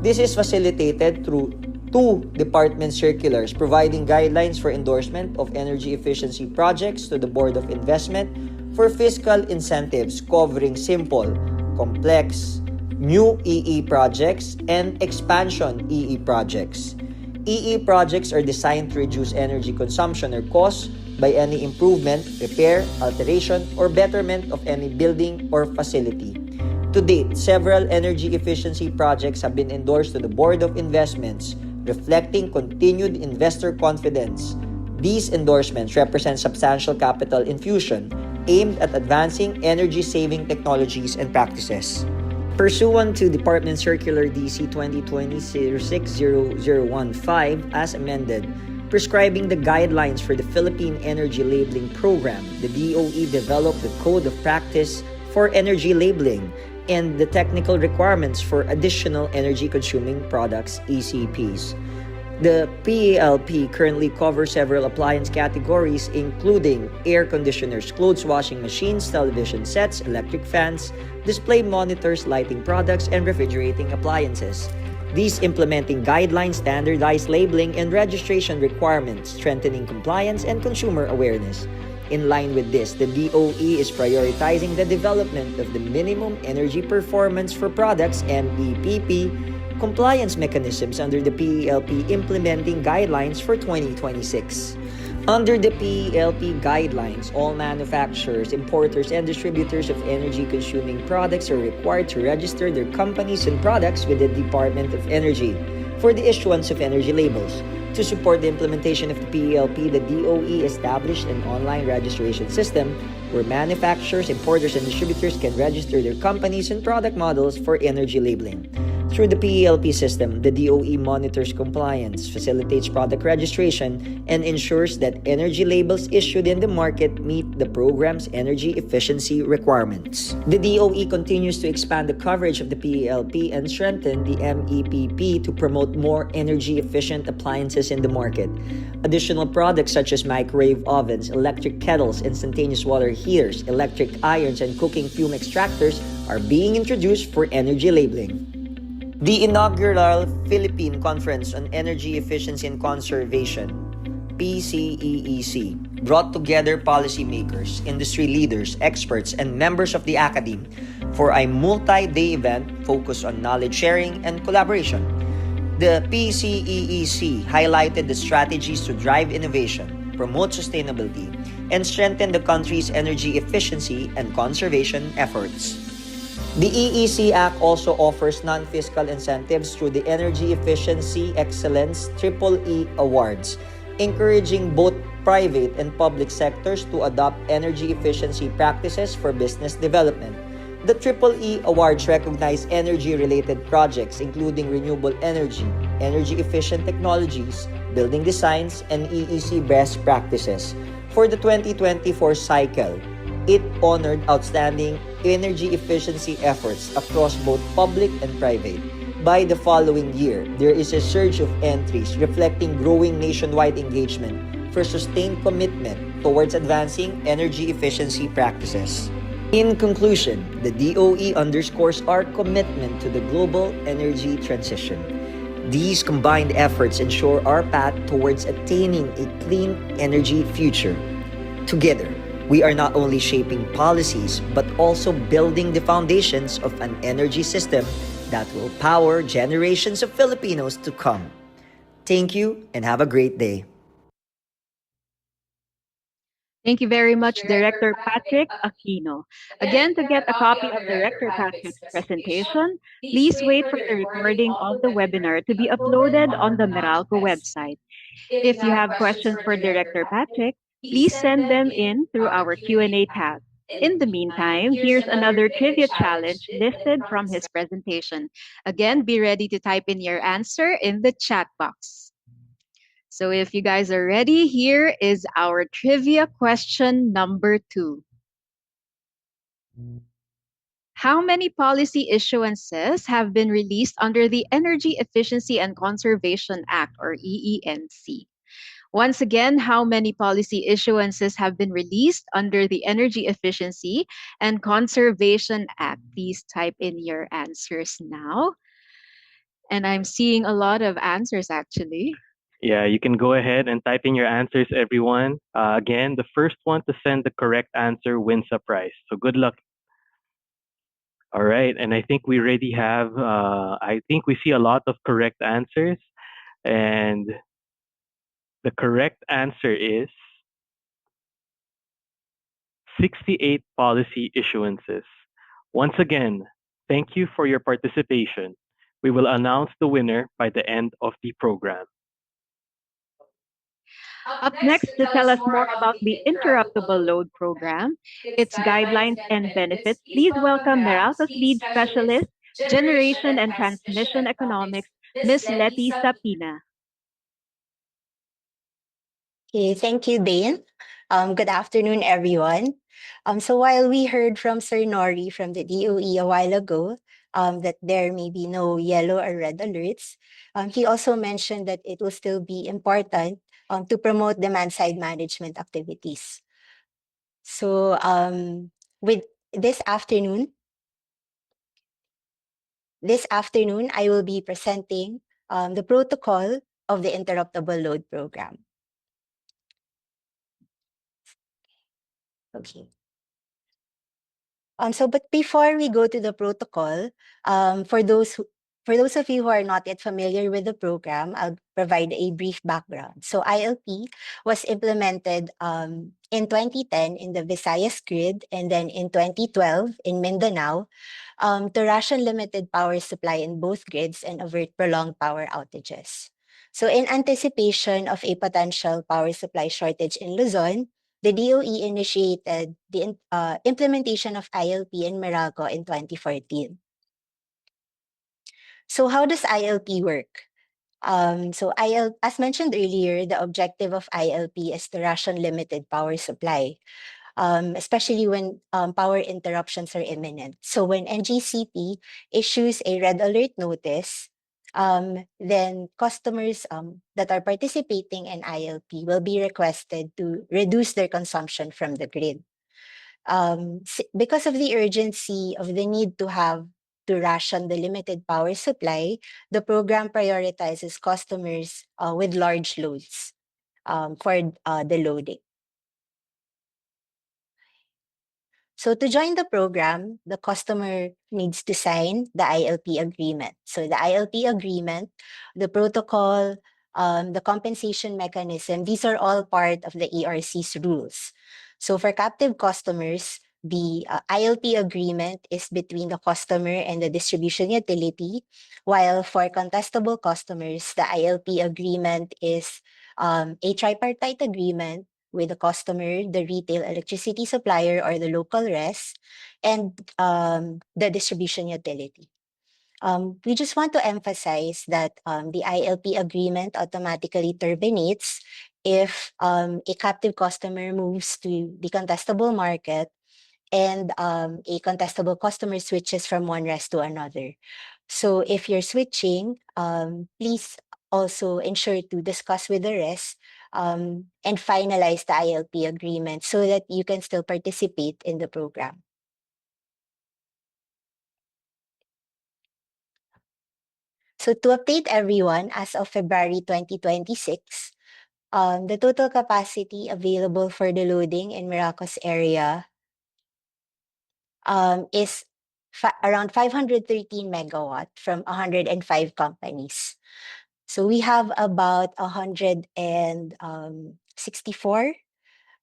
This is facilitated through 2 department circulars providing guidelines for endorsement of energy efficiency projects to the Board of Investment for fiscal incentives covering simple, complex, new EE projects, and expansion EE projects. EE projects are designed to reduce energy consumption or costs by any improvement, repair, alteration, or betterment of any building or facility. To date, several energy efficiency projects have been endorsed to the Board of Investments, reflecting continued investor confidence. These endorsements represent substantial capital infusion aimed at advancing energy-saving technologies and practices. Pursuant to Department Circular DC 2020-60015 as amended, prescribing the guidelines for the Philippine Energy Labeling Program, the DOE developed the Code of Practice for Energy Labeling and the technical requirements for additional energy-consuming products, ECPs. The PALP currently covers several appliance categories including air conditioners, clothes washing machines, television sets, electric fans, display monitors, lighting products, and refrigerating appliances. These implementing guidelines standardize labeling and registration requirements, strengthening compliance and consumer awareness. In line with this, the DOE is prioritizing the development of the Minimum Energy Performance for Products MEPP compliance mechanisms under the PELP implementing guidelines for 2026. Under the PELP guidelines, all manufacturers, importers, and distributors of energy-consuming products are required to register their companies and products with the Department of Energy for the issuance of energy labels. To support the implementation of the PELP, the DOE established an online registration system where manufacturers, importers, and distributors can register their companies and product models for energy labeling. Through the PELP system, the DOE monitors compliance, facilitates product registration, and ensures that energy labels issued in the market meet the program's energy efficiency requirements. The DOE continues to expand the coverage of the PELP and strengthen the MEPP to promote more energy efficient appliances in the market. Additional products such as microwave ovens, electric kettles, instantaneous water heaters, electric irons, and cooking fume extractors are being introduced for energy labeling. The inaugural Philippine Conference on Energy Efficiency and Conservation, PCEEC, brought together policymakers, industry leaders, experts, and members of the academe for a multi-day event focused on knowledge sharing and collaboration. The PCEEC highlighted the strategies to drive innovation, promote sustainability, and strengthen the country's energy efficiency and conservation efforts. The EEC Act also offers non-fiscal incentives through the Energy Efficiency Excellence EEE Awards, encouraging both private and public sectors to adopt energy efficiency practices for business development. The EEE Awards recognize energy-related projects including renewable energy, energy-efficient technologies, building designs, and EEC best practices. For the 2024 cycle, it honored outstanding energy efficiency efforts across both public and private. By the following year, there is a surge of entries reflecting growing nationwide engagement for sustained commitment towards advancing energy efficiency practices. In conclusion, the DOE underscores our commitment to the global energy transition. These combined efforts ensure our path towards attaining a clean energy future. Together, we are not only shaping policies, but also building the foundations of an energy system that will power generations of Filipinos to come. Thank you and have a great day. Thank you very much, Director Patrick Aquino. Again, to get a copy of Director Patrick's presentation, please wait for the recording of the webinar to be uploaded on the Meralco website. If you have questions for Director Patrick, please send them in through our Q&A tab. In the meantime, here's another trivia challenge listed from his presentation. Again, be ready to type in your answer in the chat box. So if you guys are ready, here is our trivia question number 2. How many policy issuances have been released under the Energy Efficiency and Conservation Act, or EENC? Once again, how many policy issuances have been released under the Energy Efficiency and Conservation Act? Please type in your answers now. And I'm seeing a lot of answers actually. Yeah, you can go ahead and type in your answers, everyone. Again, the first one to send the correct answer wins a prize. So good luck. All right, and I think we already have, I think we see a lot of correct answers. And the correct answer is 68 policy issuances. Once again, thank you for your participation. We will announce the winner by the end of the program. Up next, to tell us more about the Interruptible Load Program, its guidelines and benefits, please welcome Meralco's lead specialist, Generation and Transmission Economics, Ms. Letty Sapina. Okay, thank you, Dane. Good afternoon, everyone. So while we heard from Sir Nori from the DOE a while ago that there may be no yellow or red alerts, he also mentioned that it will still be important to promote demand-side management activities. So with this afternoon, I will be presenting the protocol of the Interruptible Load Program. Okay. But before we go to the protocol, for those of you who are not yet familiar with the program, I'll provide a brief background. So ILP was implemented in 2010 in the Visayas grid and then in 2012 in Mindanao to ration limited power supply in both grids and avert prolonged power outages. So in anticipation of a potential power supply shortage in Luzon, the DOE initiated the implementation of ILP in Meralco in 2014. So how does ILP work? As mentioned earlier, the objective of ILP is to ration limited power supply, especially when power interruptions are imminent. So when NGCP issues a red alert notice, then customers that are participating in ILP will be requested to reduce their consumption from the grid. Because of the urgency of the need to ration the limited power supply, the program prioritizes customers with large loads for the loading. So to join the program, the customer needs to sign the ILP agreement. So the ILP agreement, the protocol, the compensation mechanism, these are all part of the ERC's rules. So for captive customers, the ILP agreement is between the customer and the distribution utility, while for contestable customers, the ILP agreement is a tripartite agreement with the customer, the retail electricity supplier or the local res, and the distribution utility. We just want to emphasize that the ILP agreement automatically terminates if a captive customer moves to the contestable market and a contestable customer switches from one res to another. So if you're switching, please also ensure to discuss with the res and finalize the ILP agreement so that you can still participate in the program. So to update everyone, as of February 2026, the total capacity available for the loading in Meralco's area is around 513 megawatt from 105 companies. So we have about 164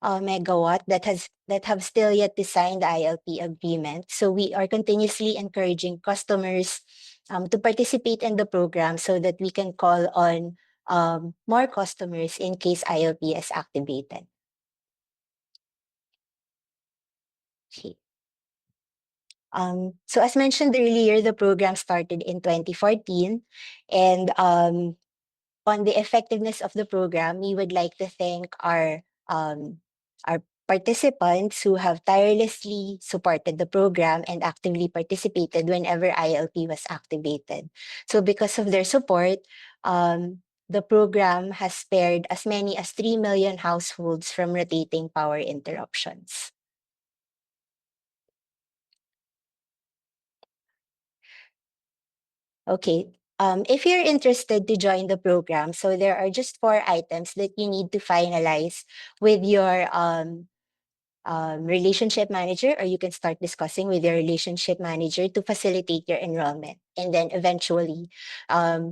megawatt that have still yet to sign the ILP agreement. So we are continuously encouraging customers to participate in the program so that we can call on more customers in case ILP is activated. Okay. So as mentioned earlier, the program started in 2014, and on the effectiveness of the program, we would like to thank our participants who have tirelessly supported the program and actively participated whenever ILP was activated. So because of their support, the program has spared as many as 3 million households from rotating power interruptions. Okay. If you're interested to join the program, so there are just 4 items that you need to finalize with your relationship manager, or you can start discussing with your relationship manager to facilitate your enrollment and then eventually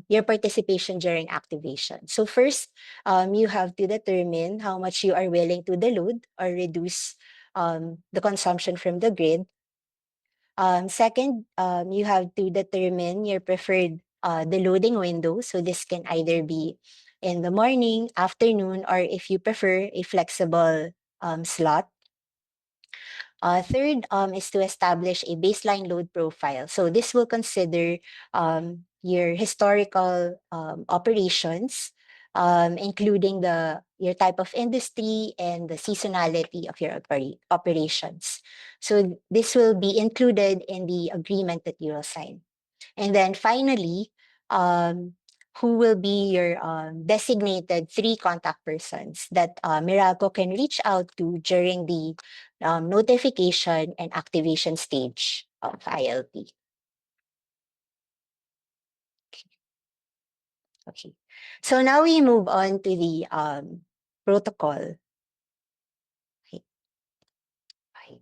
your participation during activation. So first, you have to determine how much you are willing to deload or reduce the consumption from the grid. Second, you have to determine your preferred the loading window. So this can either be in the morning, afternoon, or if you prefer a flexible slot. Third is to establish a baseline load profile. So this will consider your historical operations, including your type of industry and the seasonality of your operations. So this will be included in the agreement that you will sign. And then finally, who will be your designated 3 contact persons that Meralco can reach out to during the notification and activation stage of ILP. Okay. So now we move on to the protocol. Okay. Okay.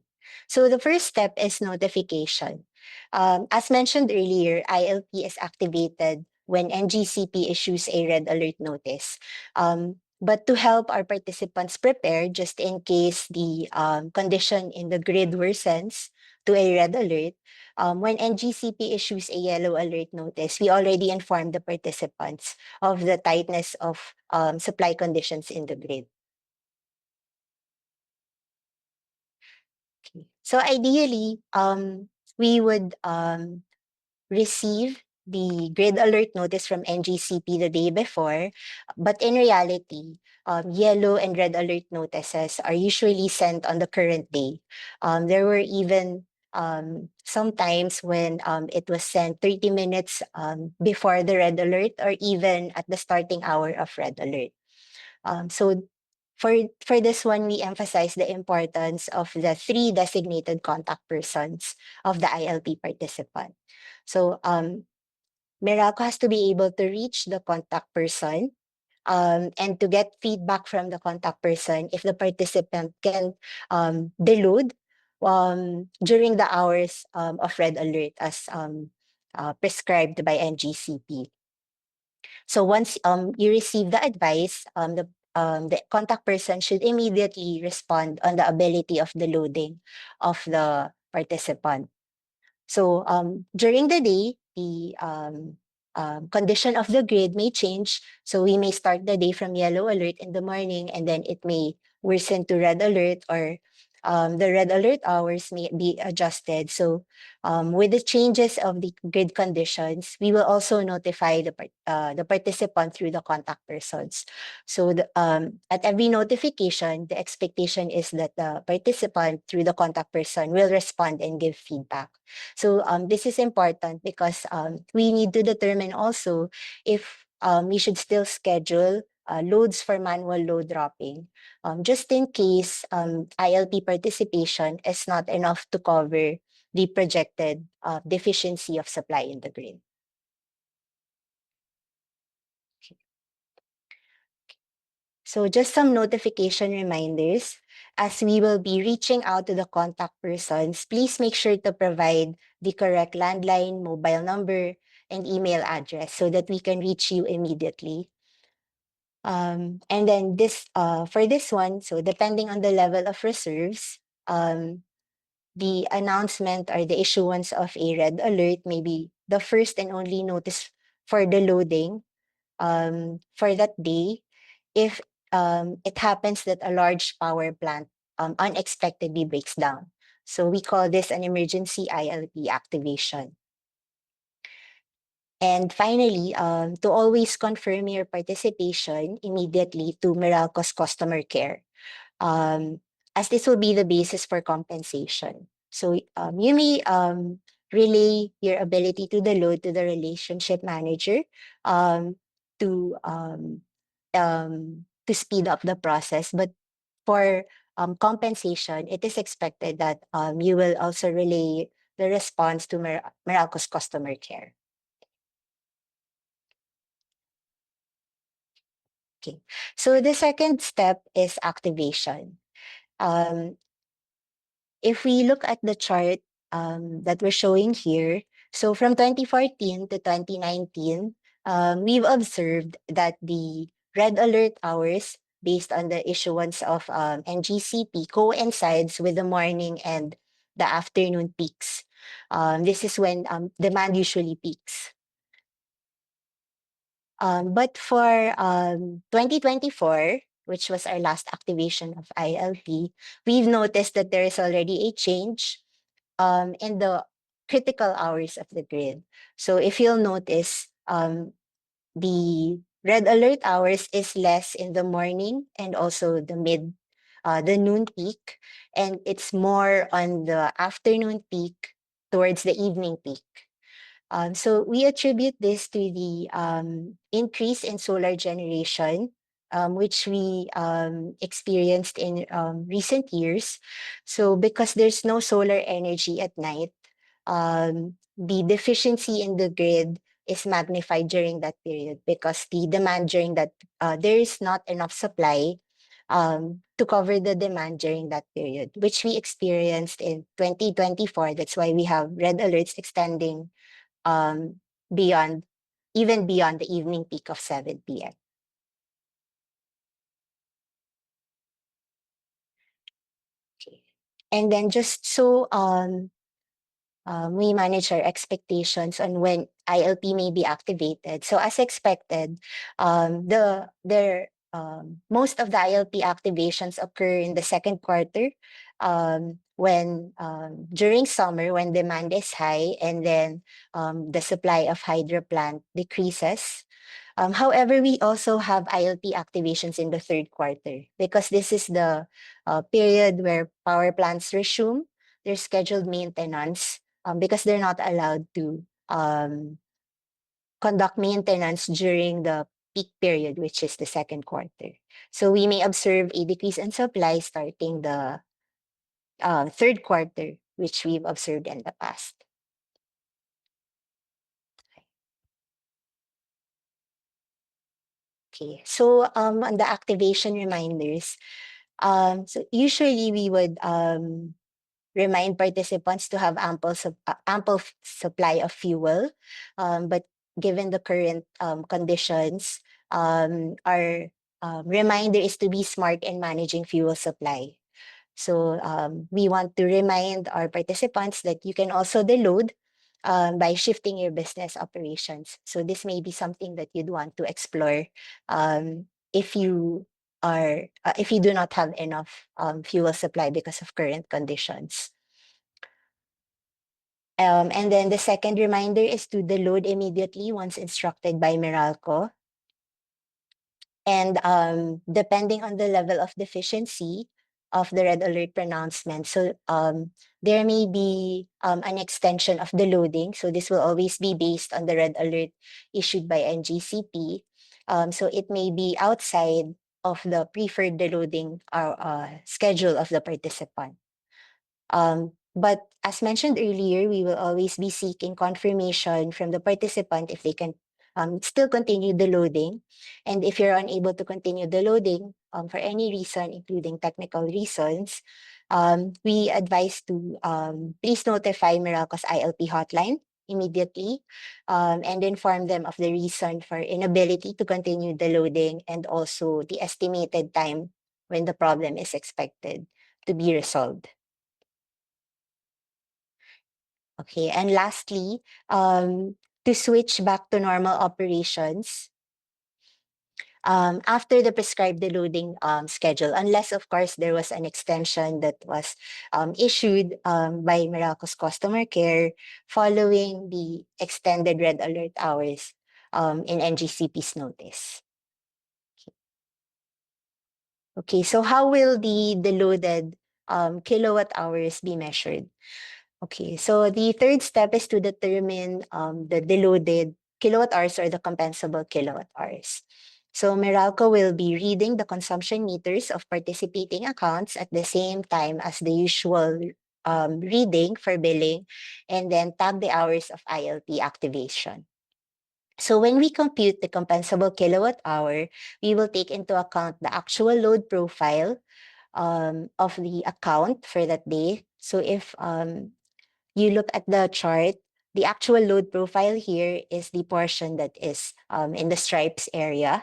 So the first step is notification. As mentioned earlier, ILP is activated when NGCP issues a red alert notice. But to help our participants prepare, just in case the condition in the grid worsens to a red alert, when NGCP issues a yellow alert notice, we already informed the participants of the tightness of supply conditions in the grid. Okay. So ideally, we would receive the grid alert notice from NGCP the day before, but in reality, yellow and red alert notices are usually sent on the current day. There were even sometimes when it was sent 30 minutes before the red alert or even at the starting hour of red alert. So for this one, we emphasize the importance of the three designated contact persons of the ILP participant. So Meralco has to be able to reach the contact person and to get feedback from the contact person if the participant can delude during the hours of red alert as prescribed by NGCP. So once you receive the advice, the contact person should immediately respond on the ability of the loading of the participant. So during the day, the condition of the grid may change. So we may start the day from yellow alert in the morning, and then it may worsen to red alert, or the red alert hours may be adjusted. So with the changes of the grid conditions, we will also notify the participant through the contact persons. So at every notification, the expectation is that the participant through the contact person will respond and give feedback. So this is important because we need to determine also if we should still schedule loads for manual load dropping, just in case ILP participation is not enough to cover the projected deficiency of supply in the grid. So just some notification reminders. As we will be reaching out to the contact persons, please make sure to provide the correct landline, mobile number, and email address so that we can reach you immediately. And then for this one, so depending on the level of reserves, the announcement or the issuance of a red alert may be the first and only notice for the loading for that day if it happens that a large power plant unexpectedly breaks down. So we call this an emergency ILP activation. And finally, to always confirm your participation immediately to Meralco's customer care, as this will be the basis for compensation. So you may relay your ability to the load to the relationship manager um, to um, to speed up the process. But for compensation, it is expected that you will also relay the response to Meralco's customer care. Okay. So the second step is activation. Um, if we look at the chart that we're showing here, so from 2014 to 2019, we've observed that the red alert hours based on the issuance of NGCP coincides with the morning and the afternoon peaks. This is when demand usually peaks. But for 2024, which was our last activation of ILP, we've noticed that there is already a change in the critical hours of the grid. So if you'll notice, the red alert hours is less in the morning and also the noon peak, and it's more on the afternoon peak towards the evening peak. So we attribute this to the increase in solar generation, which we experienced in recent years. So because there's no solar energy at night, the deficiency in the grid is magnified during that period because the demand during that, there is not enough supply to cover the demand during that period, which we experienced in 2024. That's why we have red alerts extending um, beyond, even beyond the evening peak of 7 p.m. Okay. And then just so we manage our expectations on when ILP may be activated. So as expected, most of the ILP activations occur in the second quarter, when during summer when demand is high and then the supply of hydro plant decreases. However, we also have ILP activations in the third quarter because this is the period where power plants resume their scheduled maintenance because they're not allowed to conduct maintenance during the peak period, which is the second quarter. So we may observe a decrease in supply starting the third quarter, which we've observed in the past. Okay, so on the activation reminders, so usually we would remind participants to have ample supply of fuel, but given the current conditions, our reminder is to be smart in managing fuel supply. So we want to remind our participants that you can also deload by shifting your business operations. So this may be something that you'd want to explore if you if you do not have enough fuel supply because of current conditions. And then the second reminder is to deload immediately once instructed by Meralco. And depending on the level of deficiency of the red alert pronouncement, so there may be an extension of the loading. So this will always be based on the red alert issued by NGCP. So it may be outside of the preferred deloading schedule of the participant. But as mentioned earlier, we will always be seeking confirmation from the participant if they can still continue the loading. And if you're unable to continue the loading for any reason, including technical reasons, we advise to please notify Meralco's ILP hotline immediately and inform them of the reason for inability to continue the loading and also the estimated time when the problem is expected to be resolved. Okay, and lastly, to switch back to normal operations after the prescribed deloading schedule, unless of course there was an extension that was issued by Meralco's customer care following the extended red alert hours in NGCP's notice. Okay, so how will the deloaded kilowatt hours be measured? Okay, so the third step is to determine the deloaded kilowatt hours or the compensable kilowatt hours. So Meralco will be reading the consumption meters of participating accounts at the same time as the usual reading for billing, and then tag the hours of ILP activation. So when we compute the compensable kilowatt hour, we will take into account the actual load profile of the account for that day. So if you look at the chart, the actual load profile here is the portion that is in the stripes area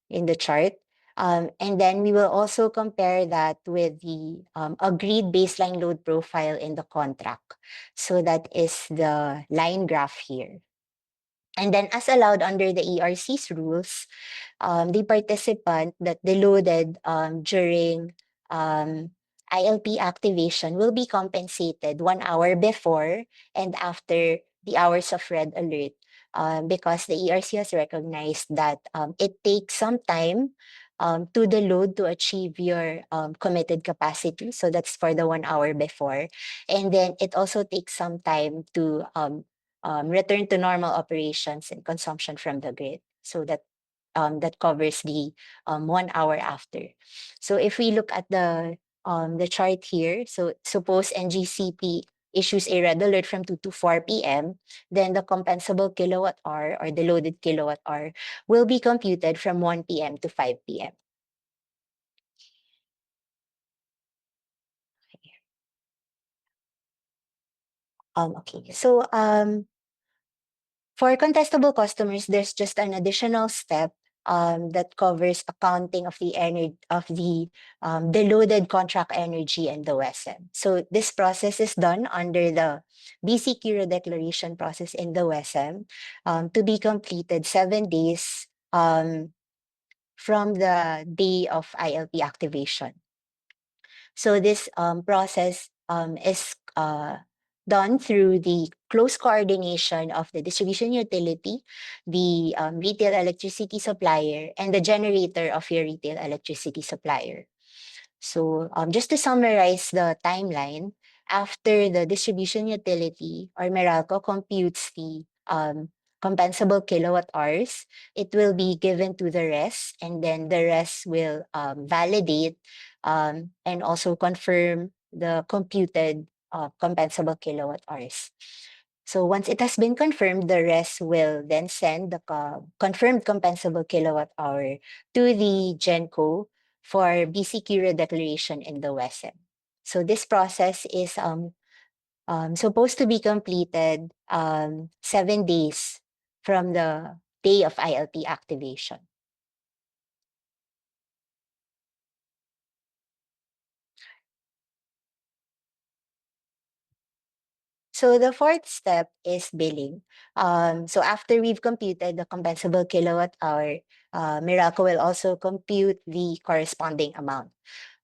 in the chart. And then we will also compare that with the agreed baseline load profile in the contract. So that is the line graph here. And then as allowed under the ERC's rules, the participant that deloaded during ILP activation will be compensated 1 hour before and after the hours of red alert because the ERC has recognized that it takes some time to deload to achieve your committed capacity. So that's for the 1 hour before. And then it also takes some time to return to normal operations and consumption from the grid. So that covers the 1 hour after. So if we look at the chart here, so suppose NGCP issues a red alert from 2 to 4 p.m., then the compensable kilowatt hour or the loaded kilowatt hour will be computed from 1 p.m. to 5 p.m. Okay, so for contestable customers, there's just an additional step that covers accounting of the energy of the loaded contract energy and the WESM. So this process is done under the BCQ declaration process in the WESM to be completed 7 days from the day of ILP activation. So this process is done through the close coordination of the distribution utility, the retail electricity supplier, and the generator of your retail electricity supplier. So just to summarize the timeline, after the distribution utility or Meralco computes the compensable kilowatt hours, it will be given to the RES, and then the RES will validate and also confirm the computed compensable kilowatt hours. So once it has been confirmed, the RES will then send the confirmed compensable kilowatt hour to the GenCo for BCQ declaration in the WESM. So this process is supposed to be completed 7 days from the day of ILP activation. So the fourth step is billing. So after we've computed the compensable kilowatt hour, Meralco will also compute the corresponding amount.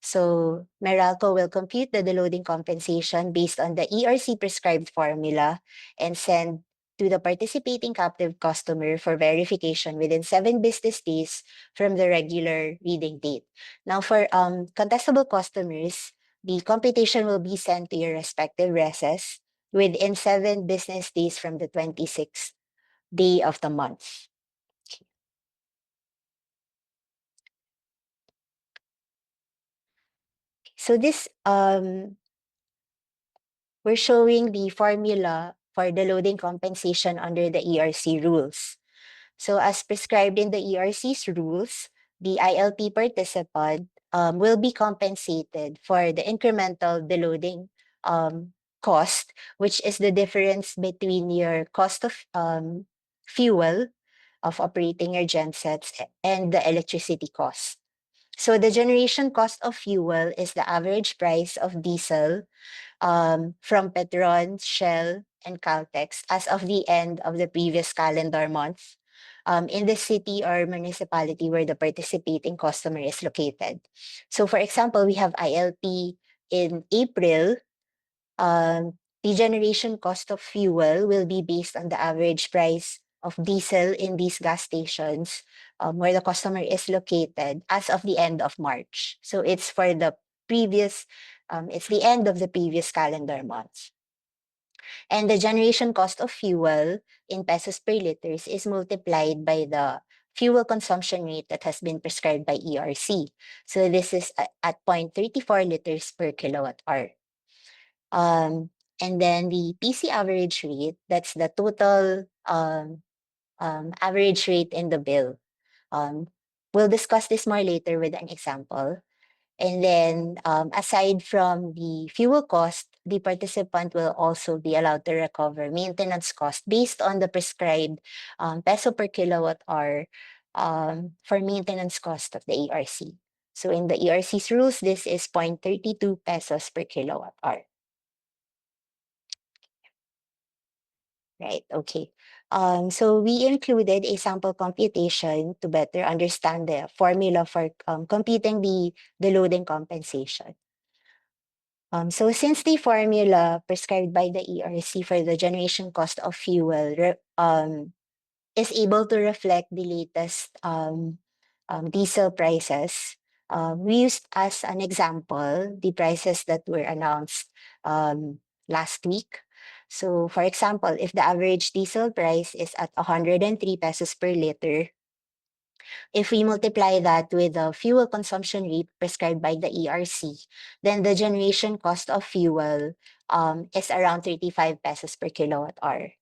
So Meralco will compute the deloading compensation based on the ERC prescribed formula and send to the participating captive customer for verification within 7 business days from the regular reading date. Now for contestable customers, the computation will be sent to your respective RESs within 7 business days from the 26th day of the month. So this we're showing the formula for the loading compensation under the ERC rules. So as prescribed in the ERC's rules, the ILP participant will be compensated for the incremental deloading cost, which is the difference between your cost of fuel of operating your gensets and the electricity cost. So the generation cost of fuel is the average price of diesel from Petron, Shell, and Caltex as of the end of the previous calendar month in the city or municipality where the participating customer is located. So for example, we have ILP in April. The generation cost of fuel will be based on the average price of diesel in these gas stations where the customer is located as of the end of March. So it's for the previous, it's the end of the previous calendar month. And the generation cost of fuel in pesos per liters is multiplied by the fuel consumption rate that has been prescribed by ERC. So this is at 0.34 liters per kilowatt hour. And then the PC average rate, that's the total average rate in the bill. We'll discuss this more later with an example. And then aside from the fuel cost, the participant will also be allowed to recover maintenance cost based on the prescribed peso per kilowatt hour for maintenance cost of the ERC. So in the ERC's rules, this is 0.32 pesos per kilowatt hour. Right, okay. So we included a sample computation to better understand the formula for computing the loading compensation. So since the formula prescribed by the ERC for the generation cost of fuel is able to reflect the latest diesel prices, we used as an example the prices that were announced last week. So for example, if the average diesel price is at 103 pesos per liter, if we multiply that with the fuel consumption rate prescribed by the ERC, then the generation cost of fuel is around 35 pesos per kilowatt hour.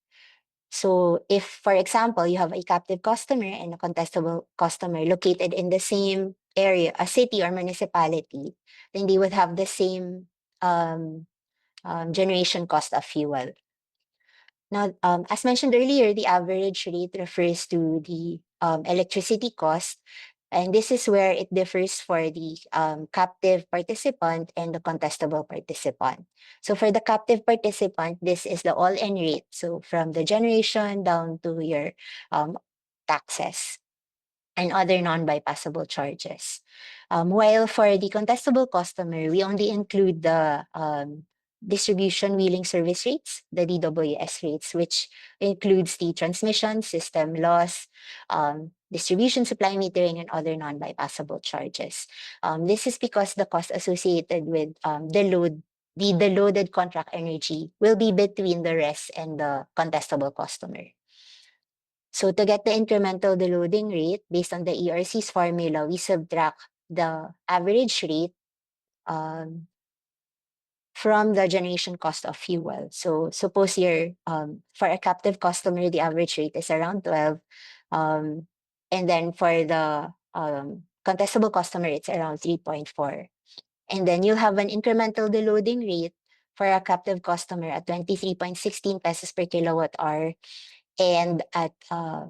So if, for example, you have a captive customer and a contestable customer located in the same area, a city or municipality, then they would have the same generation cost of fuel. Now, as mentioned earlier, the average rate refers to the electricity cost, and this is where it differs for the captive participant and the contestable participant. So for the captive participant, this is the all-in rate. So from the generation down to your taxes. and other non-bypassable charges. While for the contestable customer, we only include the distribution wheeling service rates, the DWS rates, which includes the transmission system loss, distribution supply metering, and other non-bypassable charges. This is because the cost associated with the loaded contract energy will be between the RES and the contestable customer. So to get the incremental deloading rate based on the ERC's formula, we subtract the average rate um, from the generation cost of fuel. So suppose you're for a captive customer, the average rate is around 12, and then for the contestable customer, it's around 3.4. And then you'll have an incremental deloading rate for a captive customer at 23.16 pesos per kilowatt hour. And at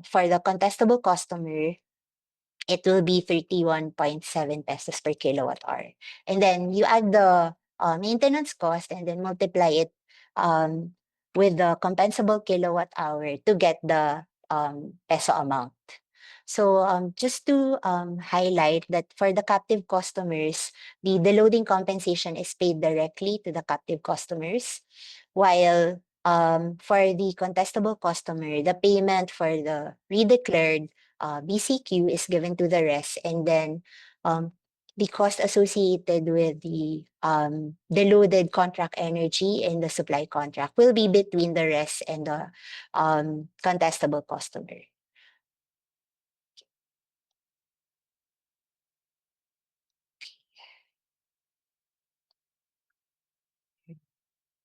for the contestable customer, it will be 31.7 pesos per kilowatt hour. And then you add the maintenance cost and then multiply it um, with the compensable kilowatt hour to get the peso amount. So just to highlight that for the captive customers, the deloading compensation is paid directly to the captive customers, while for the contestable customer, the payment for the redeclared BCQ is given to the rest, and then the cost associated with the loaded contract energy in the supply contract will be between the rest and the contestable customer.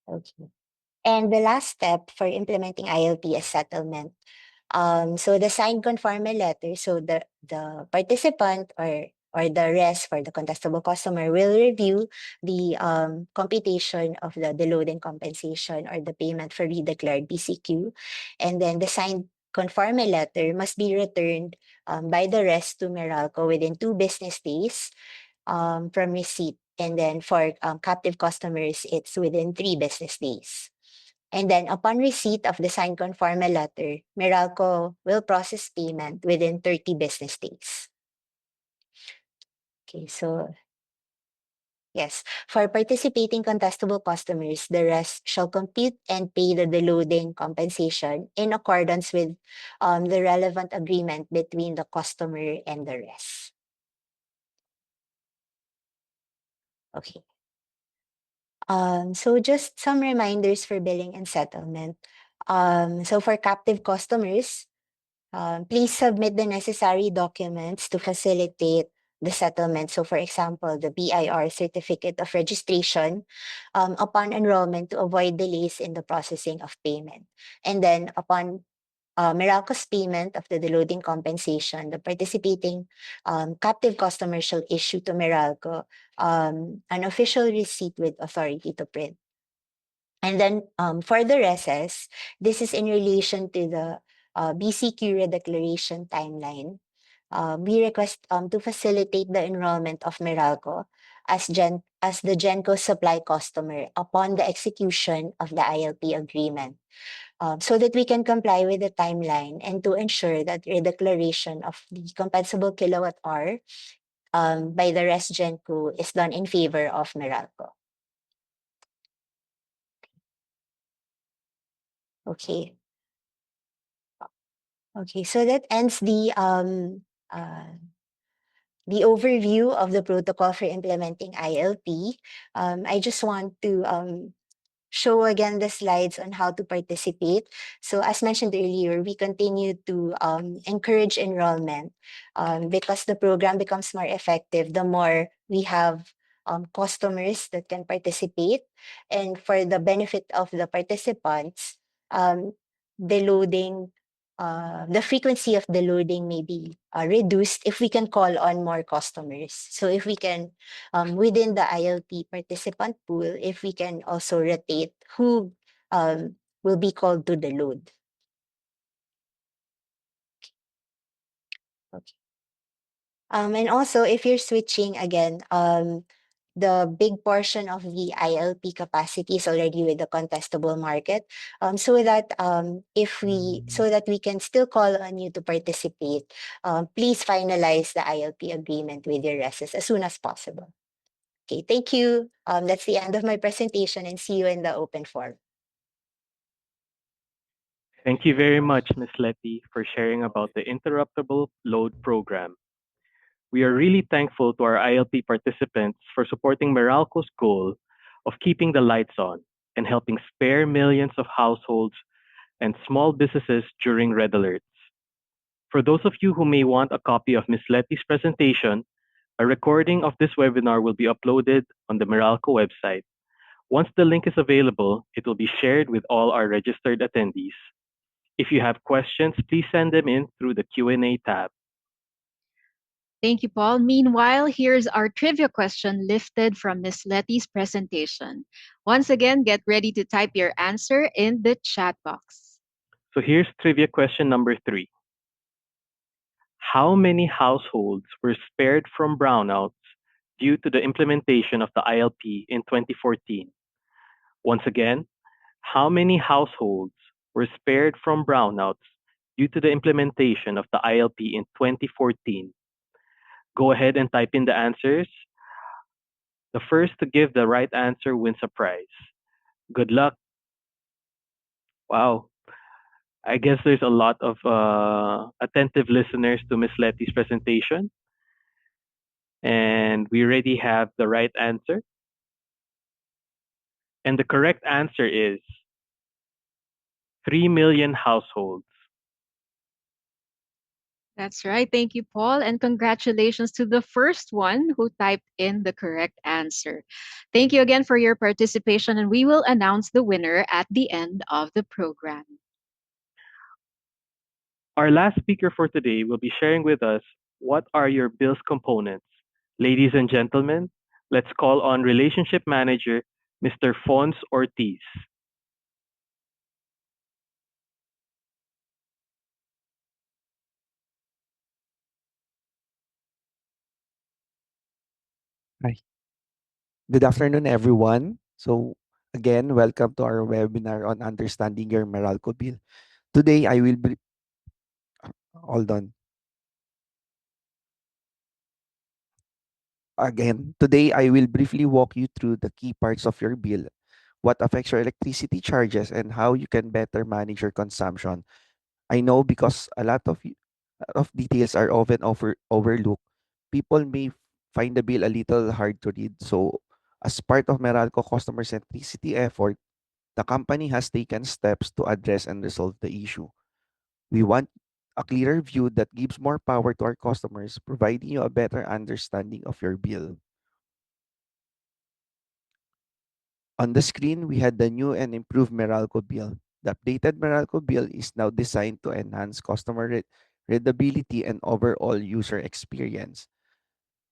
Okay. And the last step for implementing ILP is settlement. So the signed conformal letter, so the participant or the rest for the contestable customer will review the computation of the load and compensation or the payment for redeclared BCQ. And then the signed conformal letter must be returned by the rest to Meralco within 2 business days from receipt. And then for captive customers, it's within 3 business days. And then upon receipt of the signed conformal letter, Meralco will process payment within 30 business days. Okay, so yes, for participating contestable customers, the rest shall compute and pay the deloading compensation in accordance with the relevant agreement between the customer and the rest. Okay. So just some reminders for billing and settlement. So for captive customers, please submit the necessary documents to facilitate the settlement. So for example, the BIR certificate of registration upon enrollment to avoid delays in the processing of payment. And then upon Meralco's payment of the deloading compensation, the participating captive customer shall issue to Meralco an official receipt with authority to print. And then for the reses, this is in relation to the BCQ redeclaration timeline. We request to facilitate the enrollment of Meralco as the Genco supply customer upon the execution of the ILP agreement, so that we can comply with the timeline and to ensure that redeclaration of the compensable kilowatt hour by the rest Genco is done in favor of Meralco. Okay. Okay, so that ends the overview of the protocol for implementing ILP. I just want to show again the slides on how to participate. So as mentioned earlier, we continue to encourage enrollment because the program becomes more effective the more we have customers that can participate. And for the benefit of the participants, the loading, the frequency of the loading may be reduced if we can call on more customers. So if we can within the ILP participant pool, if we can also rotate who will be called to the load. Okay. And also, if you're switching again, the big portion of the ILP capacity is already with the contestable market, so that we can still call on you to participate. Please finalize the ILP agreement with your reses as soon as possible. Okay, thank you. That's the end of my presentation, and see you in the open forum. Thank you very much, Ms. Letty, for sharing about the Interruptible Load Program. We are really thankful to our ILP participants for supporting Meralco's goal of keeping the lights on and helping spare millions of households and small businesses during red alerts. For those of you who may want a copy of Ms. Letty's presentation, a recording of this webinar will be uploaded on the Meralco website. Once the link is available, it will be shared with all our registered attendees. If you have questions, please send them in through the Q&A tab. Thank you, Paul. Meanwhile, here's our trivia question lifted from Ms. Letty's presentation. Once again, get ready to type your answer in the chat box. So here's trivia question number 3. How many households were spared from brownouts due to the implementation of the ILP in 2014? Once again, how many households were spared from brownouts due to the implementation of the ILP in 2014? Go ahead and type in the answers. The first to give the right answer wins a prize. Good luck. Wow. I guess there's a lot of attentive listeners to Miss Letty's presentation. And we already have the right answer. And the correct answer is 3 million households. That's right. Thank you, Paul. And congratulations to the first one who typed in the correct answer. Thank you again for your participation, and we will announce the winner at the end of the program. Our last speaker for today will be sharing with us what are your bill's components. Ladies and gentlemen, let's call on Relationship Manager Mr. Fons Ortiz. Hi. Good afternoon, everyone. So, again, welcome to our webinar on understanding your Meralco bill. Today, I will be, hold on. Again, today, I will briefly walk you through the key parts of your bill, what affects your electricity charges, and how you can better manage your consumption. I know because a lot of details are often overlooked. People may find the bill a little hard to read. So, as part of Meralco customer centricity effort, the company has taken steps to address and resolve the issue. We want a clearer view that gives more power to our customers, providing you a better understanding of your bill. On the screen, we had the new and improved Meralco bill. The updated Meralco bill is now designed to enhance customer readability and overall user experience.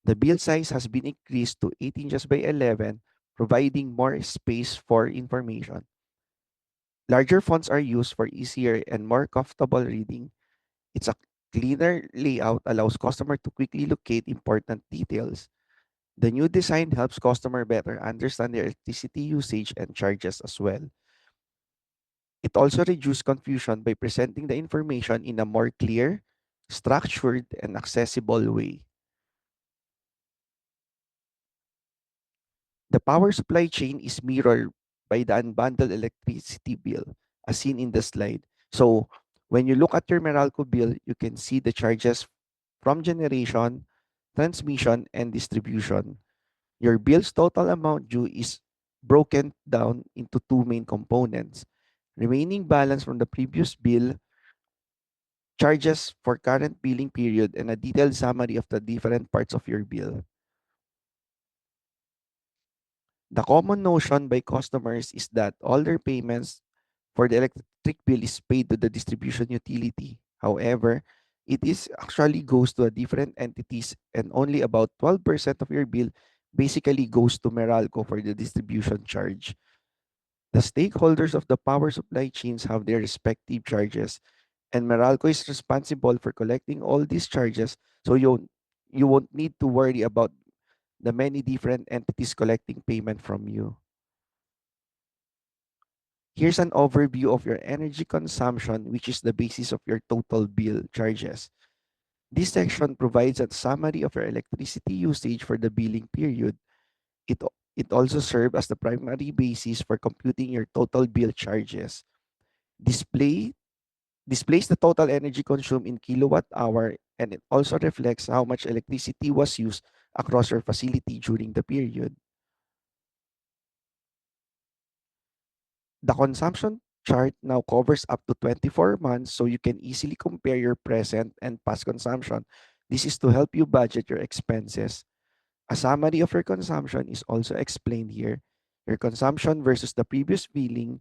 The bill size has been increased to 8 inches by 11, providing more space for information. Larger fonts are used for easier and more comfortable reading. It's a cleaner layout allows customer to quickly locate important details. The new design helps customer better understand their electricity usage and charges as well. It also reduces confusion by presenting the information in a more clear, structured, and accessible way. The power supply chain is mirrored by the unbundled electricity bill, as seen in the slide. So, when you look at your Meralco bill, you can see the charges from generation, transmission, and distribution. Your bill's total amount due is broken down into two main components: remaining balance from the previous bill, charges for current billing period, and a detailed summary of the different parts of your bill. The common notion by customers is that all their payments for the electric bill is paid to the distribution utility. However, it is actually goes to a different entities, and only about 12% of your bill basically goes to Meralco for the distribution charge. The stakeholders of the power supply chains have their respective charges, and Meralco is responsible for collecting all these charges, so you won't need to worry about the many different entities collecting payment from you. Here's an overview of your energy consumption, which is the basis of your total bill charges. This section provides a summary of your electricity usage for the billing period. It, it also serves as the primary basis for computing your total bill charges. Display displays the total energy consumed in kilowatt hour, and it also reflects how much electricity was used across your facility during the period. The consumption chart now covers up to 24 months, so you can easily compare your present and past consumption. This is to help you budget your expenses. A summary of your consumption is also explained here. Your consumption versus the previous billing,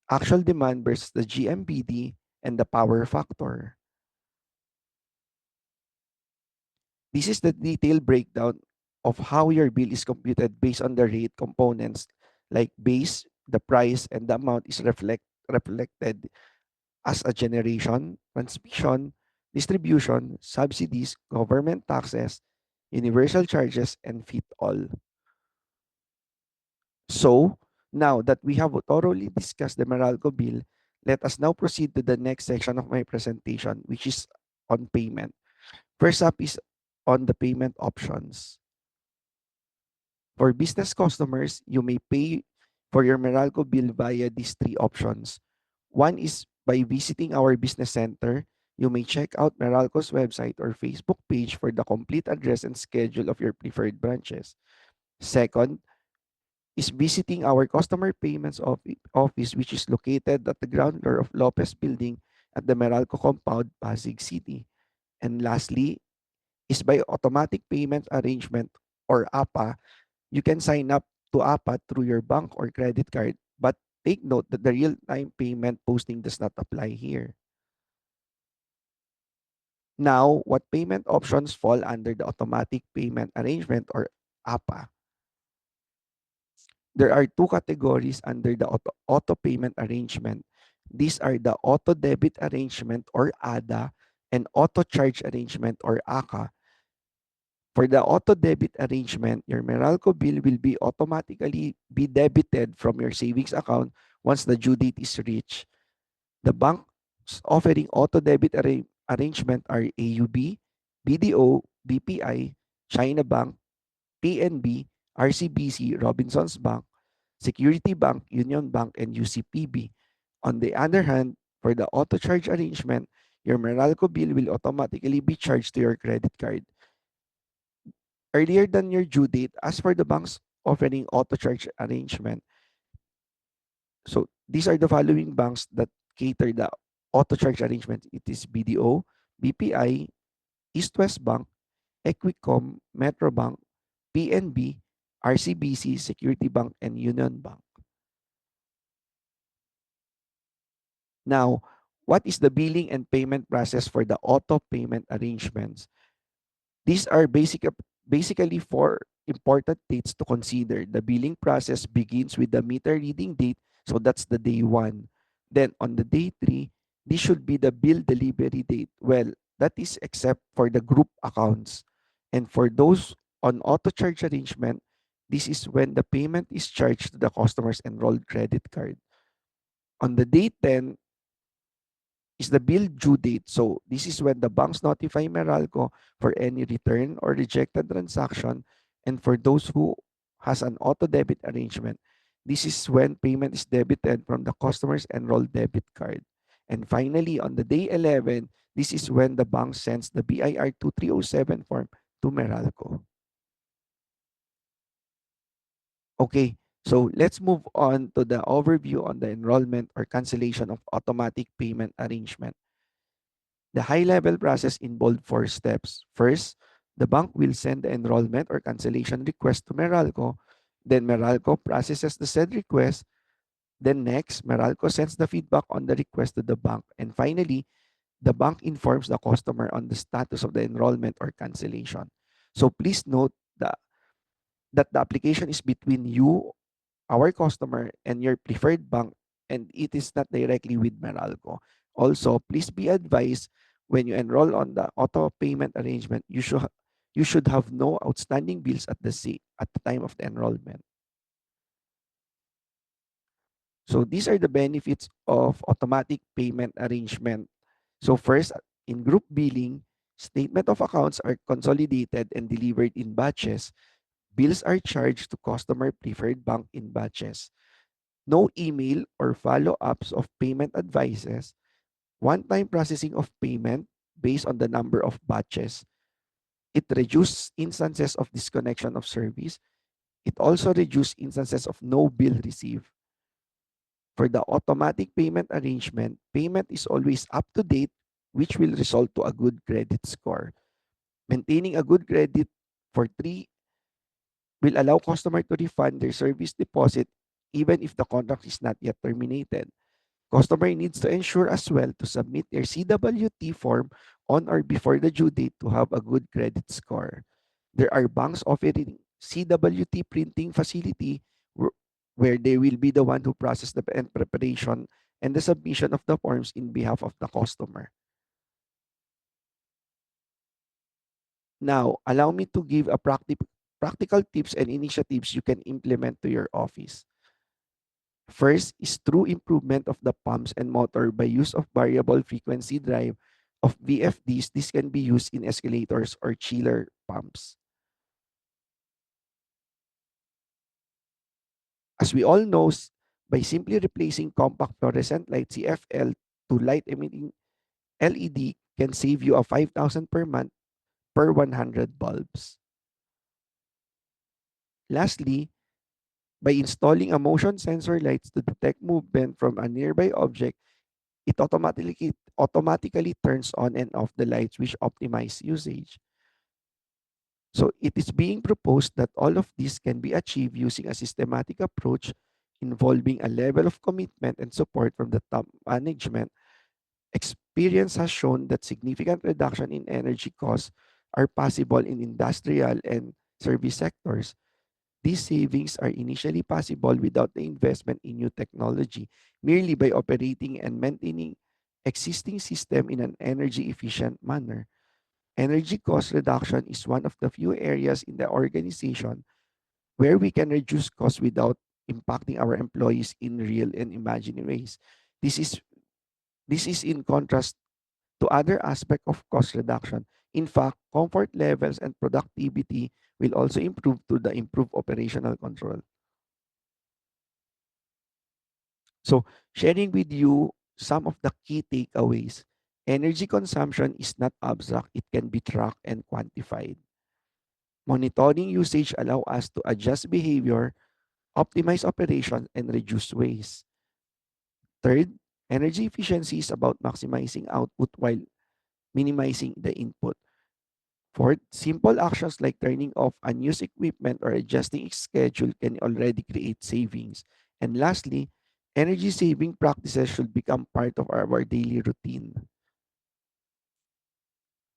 actual demand versus the GMPD, and the power factor. This is the detailed breakdown of how your bill is computed based on the rate components like base, the price, and the amount is reflected as a generation, transmission, distribution, subsidies, government taxes, universal charges, and fit all. So, now that we have thoroughly discussed the Meralco bill, let us now proceed to the next section of my presentation, which is on payment. First up is on the payment options. For business customers, you may pay for your Meralco bill via these three options. One is by visiting our business center. You may check out Meralco's website or Facebook page for the complete address and schedule of your preferred branches. Second is visiting our customer payments office, which is located at the ground floor of Lopez Building at the Meralco compound, Pasig City. And lastly is by automatic payment arrangement or APA. You can sign up to APA through your bank or credit card, but take note that the real-time payment posting does not apply here. Now, what payment options fall under the automatic payment arrangement or APA? There are two categories under the auto payment arrangement. These are the auto debit arrangement or ADA and auto charge arrangement or ACA. For the auto debit arrangement, your Meralco bill will be automatically be debited from your savings account once the due date is reached. The banks offering auto debit arrangement are AUB, BDO, BPI, China Bank, PNB, RCBC, Robinsons Bank, Security Bank, Union Bank, and UCPB. On the other hand, for the auto charge arrangement, your Meralco bill will automatically be charged to your credit card earlier than your due date as per the bank's offering auto charge arrangement. So these are the following banks that cater the auto charge arrangement. It is BDO, BPI, East West Bank, Equicom, Metro Bank, PNB, RCBC, Security Bank, and Union Bank. Now, what is the billing and payment process for the auto payment arrangements? These are basically four important dates to consider. The billing process begins with the meter reading date, so that's the day one. Then on the day three, this should be the bill delivery date. Well, that is except for the group accounts. And for those on auto charge arrangement, this is when the payment is charged to the customer's enrolled credit card. On the day 10, is the bill due date. So this is when the banks notify Meralco for any return or rejected transaction. And for those who has an auto debit arrangement, this is when payment is debited from the customer's enrolled debit card. And finally, on the day 11, this is when the bank sends the BIR 2307 form to Meralco. Okay, so let's move on to the overview on the enrollment or cancellation of automatic payment arrangement. The high-level process involved four steps. First, the bank will send the enrollment or cancellation request to Meralco. Then Meralco processes the said request. Then next, Meralco sends the feedback on the request to the bank. And finally, the bank informs the customer on the status of the enrollment or cancellation. So please note that the application is between you, our customer, and your preferred bank, and it is not directly with Meralco. Also, please be advised when you enroll on the auto payment arrangement, you should have no outstanding bills at the time of the enrollment. So these are the benefits of automatic payment arrangement. So first, in group billing, statement of accounts are consolidated and delivered in batches. Bills are charged to customer preferred bank in batches. No email or follow-ups of payment advices. One-time processing of payment based on the number of batches. It reduces instances of disconnection of service. It also reduces instances of no bill received. For the automatic payment arrangement, payment is always up to date, which will result to a good credit score. Maintaining a good credit for 3 will allow customer to refund their service deposit even if the contract is not yet terminated. Customer needs to ensure as well to submit their CWT form on or before the due date to have a good credit score. There are banks offering CWT printing facility where they will be the one who process the and preparation and the submission of the forms in behalf of the customer. Now, allow me to give a practical tips and initiatives you can implement to your office. First is true improvement of the pumps and motor by use of variable frequency drive of VFDs. This can be used in escalators or chiller pumps. As we all know, by simply replacing compact fluorescent light CFL to light emitting LED can save you a 5,000 per month per 100 bulbs. Lastly, by installing a motion sensor lights to detect movement from a nearby object, it automatically turns on and off the lights which optimize usage. So it is being proposed that all of this can be achieved using a systematic approach involving a level of commitment and support from the top management. Experience has shown that significant reduction in energy costs are possible in industrial and service sectors. These savings are initially possible without the investment in new technology, merely by operating and maintaining existing system in an energy efficient manner. Energy cost reduction is one of the few areas in the organization where we can reduce costs without impacting our employees in real and imaginary ways. This is this is in contrast to other aspects of cost reduction. In fact, comfort levels and productivity will also improve to the improved operational control. So, sharing with you some of the key takeaways. Energy consumption is not abstract, it can be tracked and quantified. Monitoring usage allow us to adjust behavior, optimize operations, and reduce waste. Third, energy efficiency is about maximizing output while minimizing the input. Fourth, simple actions like turning off unused equipment or adjusting its schedule can already create savings. And lastly, energy saving practices should become part of our daily routine.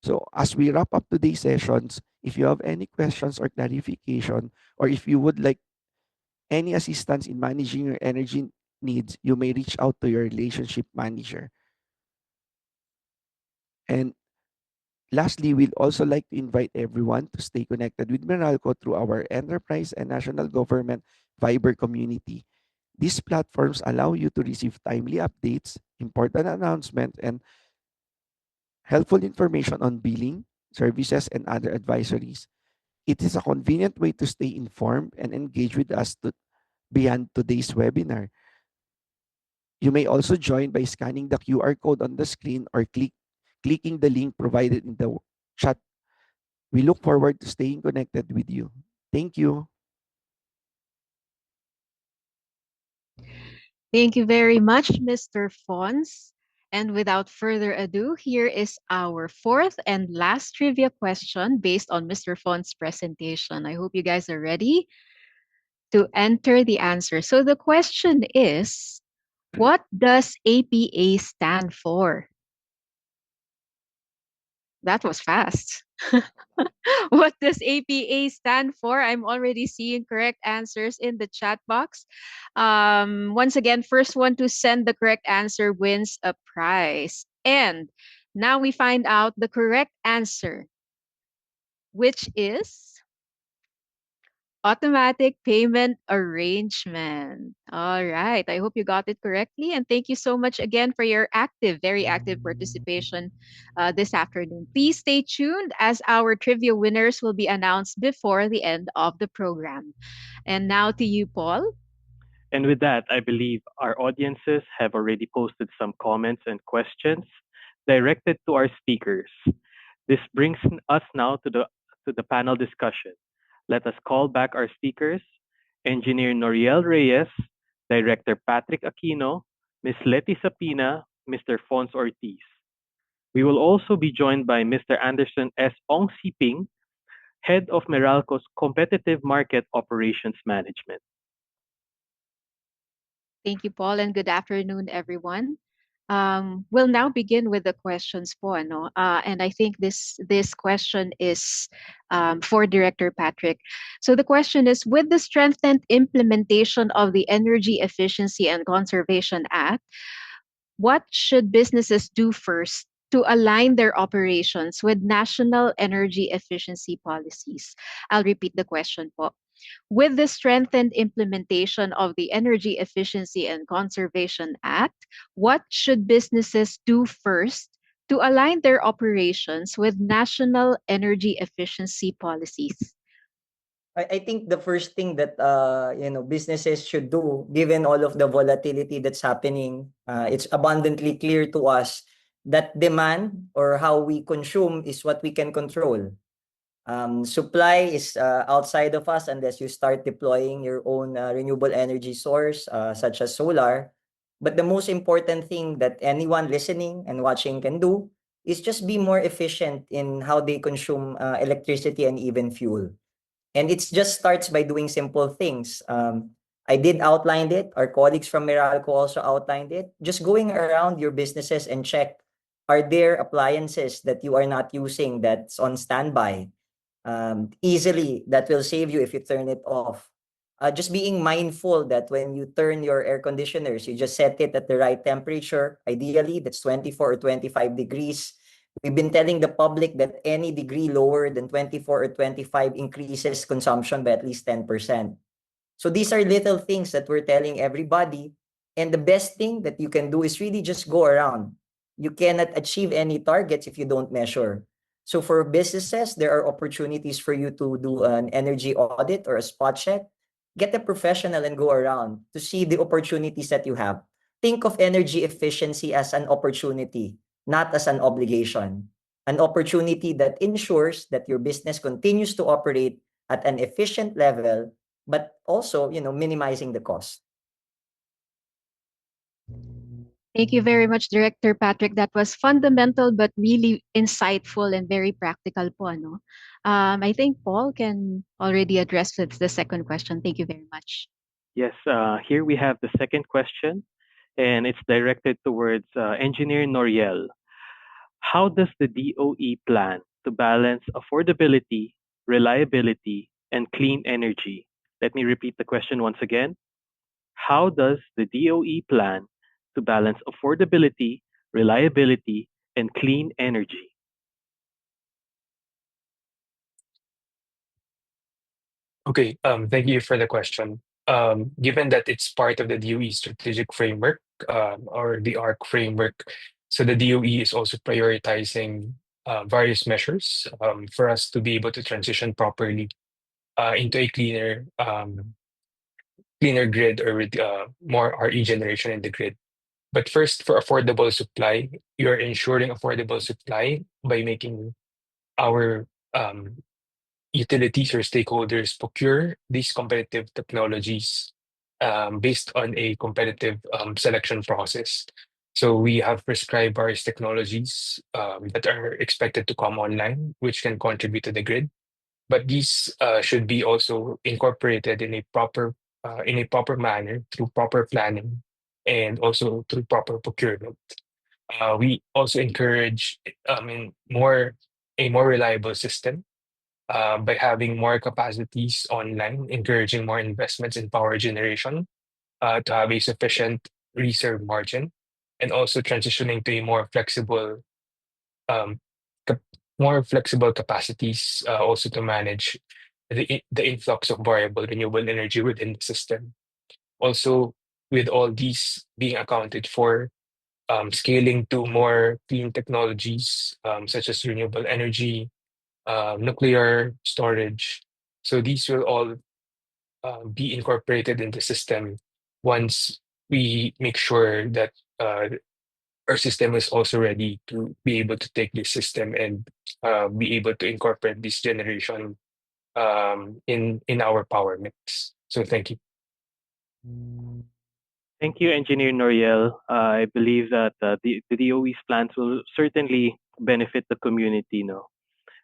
So as we wrap up today's sessions, if you have any questions or clarification, or if you would like any assistance in managing your energy needs, you may reach out to your relationship manager. And lastly, we'd also like to invite everyone to stay connected with Meralco through our enterprise and national government Viber community. These platforms allow you to receive timely updates, important announcements, and helpful information on billing, services, and other advisories. It is a convenient way to stay informed and engage with us beyond today's webinar. You may also join by scanning the QR code on the screen or clicking the link provided in the chat. We look forward to staying connected with you. Thank you. Thank you very much, Mr. Fons. And without further ado, here is our fourth and last trivia question based on Mr. Fons' presentation. I hope you guys are ready to enter the answer. So the question is, what does APA stand for? That was fast. What does APA stand for? I'm already seeing correct answers in the chat box. Once again, first one to send the correct answer wins a prize. And now we find out the correct answer. which is automatic payment arrangement. All right. I hope you got it correctly. And thank you so much again for your very active participation this afternoon. Please stay tuned as our trivia winners will be announced before the end of the program. And now to you, Paul. And with that, I believe our audiences have already posted some comments and questions directed to our speakers. This brings us now to the panel discussion. Let us call back our speakers, Engineer Noriel Reyes, Director Patrick Aquino, Ms. Leti Sapina, Mr. Fons Ortiz. We will also be joined by Mr. Anderson S. Ong Siping, Head of Meralco's Competitive Market Operations Management. Thank you, Paul, and good afternoon, everyone. We'll now begin with the questions po, ano? And I think this question is for Director Patrick. So the question is, with the strengthened implementation of the Energy Efficiency and Conservation Act, what should businesses do first to align their operations with national energy efficiency policies? I'll repeat the question po. With the strengthened implementation of the Energy Efficiency and Conservation Act, what should businesses do first to align their operations with national energy efficiency policies? I think the first thing that businesses should do, given all of the volatility that's happening, it's abundantly clear to us that demand or how we consume is what we can control. Supply is outside of us unless you start deploying your own renewable energy source, such as solar. But the most important thing that anyone listening and watching can do is just be more efficient in how they consume electricity and even fuel. And it just starts by doing simple things. I did outline it. Our colleagues from Meralco also outlined it. Just going around your businesses and check, are there appliances that you are not using that's on standby? Easily, that will save you if you turn it off. Just being mindful that when you turn your air conditioners, you just set it at the right temperature. Ideally, that's 24 or 25 degrees. We've been telling the public that any degree lower than 24 or 25 increases consumption by at least 10%. So these are little things that we're telling everybody. And the best thing that you can do is really just go around. You cannot achieve any targets if you don't measure. So for businesses, there are opportunities for you to do an energy audit or a spot check. Get a professional and go around to see the opportunities that you have. Think of energy efficiency as an opportunity, not as an obligation. An opportunity that ensures that your business continues to operate at an efficient level, but also, minimizing the cost. Thank you very much, Director Patrick. That was fundamental but really insightful and very practical po, ano? I think Paul can already address the second question. Thank you very much. Yes, here we have the second question, and it's directed towards Engineer Noriel. How does the DOE plan to balance affordability, reliability, and clean energy? Let me repeat the question once again. How does the DOE plan to balance affordability, reliability, and clean energy? Okay, thank you for the question. Given that it's part of the DOE strategic framework, or the ARC framework, so the DOE is also prioritizing various measures for us to be able to transition properly into a cleaner grid, or with more RE generation in the grid. But first, for affordable supply, you're ensuring affordable supply by making our utilities or stakeholders procure these competitive technologies based on a competitive selection process. So we have prescribed various technologies that are expected to come online, which can contribute to the grid. But these should be also incorporated in a proper manner through proper planning and also through proper procurement. We also encourage a more reliable system by having more capacities online, encouraging more investments in power generation to have a sufficient reserve margin, and also transitioning to a more flexible um, more flexible capacities also to manage the influx of variable renewable energy within the system. Also, with all these being accounted for, scaling to more clean technologies such as renewable energy, nuclear storage. So these will all be incorporated in the system once we make sure that uh, our system is also ready to be able to take this system and be able to incorporate this generation in our power mix. So thank you. Thank you, Engineer Noriel. I believe that the DOE's plans will certainly benefit the community. No,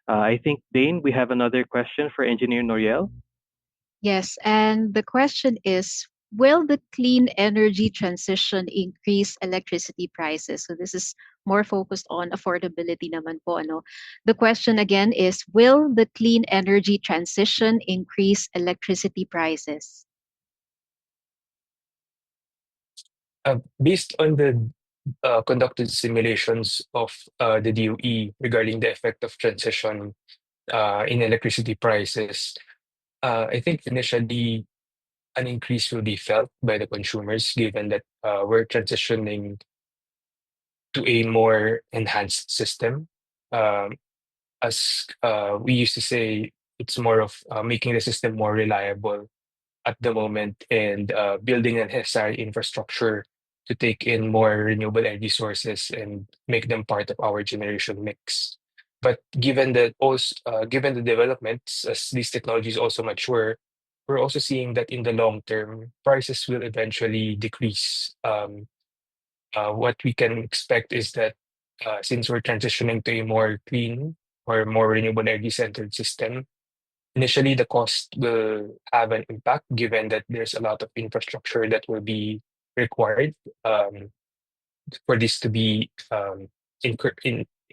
I think Dane, we have another question for Engineer Noriel. Yes, and the question is, will the clean energy transition increase electricity prices? So this is more focused on affordability naman po, ano. The question again is, will the clean energy transition increase electricity prices? Based on the conducted simulations of the DOE regarding the effect of transition in electricity prices, I think initially an increase will be felt by the consumers given that we're transitioning to a more enhanced system. Um, as we used to say, it's more of making the system more reliable at the moment and building a necessary infrastructure to take in more renewable energy sources and make them part of our generation mix. But given the developments as these technologies also mature, we're also seeing that in the long term, prices will eventually decrease. What we can expect is that since we're transitioning to a more clean or more renewable energy centered system, initially the cost will have an impact given that there's a lot of infrastructure that will be required um, for this to be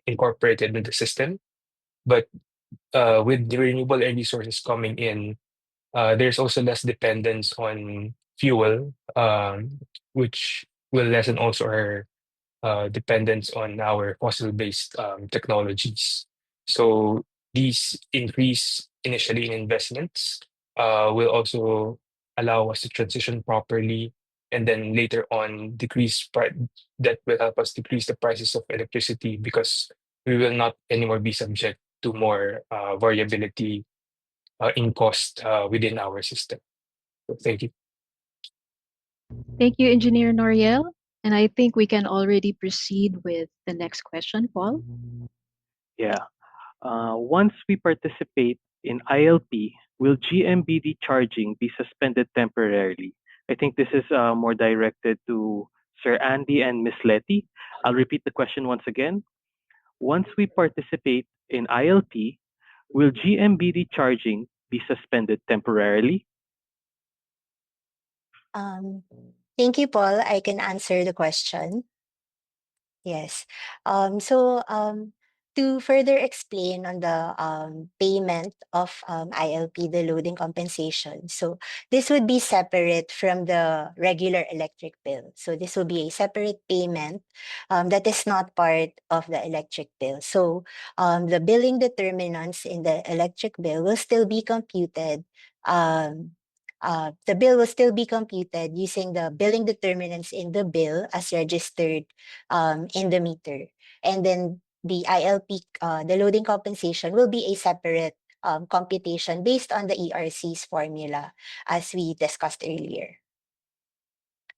incorporated in the system. But with the renewable energy sources coming in, there's also less dependence on fuel, which will lessen also our dependence on our fossil-based technologies. So these increase initially in investments will also allow us to transition properly, and then later on that will help us decrease the prices of electricity because we will not anymore be subject to more variability in cost within our system. So thank you. Thank you, Engineer Noriel. And I think we can already proceed with the next question, Paul. Yeah. Once we participate in ILP, will GMBD charging be suspended temporarily? I think this is more directed to Sir Andy and Miss Letty. I'll repeat the question once again. Once we participate in ILP, will GMBD charging be suspended temporarily? Um, Thank you, Paul. I can answer the question. Yes. To further explain on the payment of ILP, the loading compensation. So this would be separate from the regular electric bill. So this will be a separate payment that is not part of the electric bill. So the billing determinants in the electric bill will still be computed. Um, the bill will still be computed using the billing determinants in the bill as registered in the meter. And then the ILP, the loading compensation will be a separate computation based on the ERC's formula as we discussed earlier.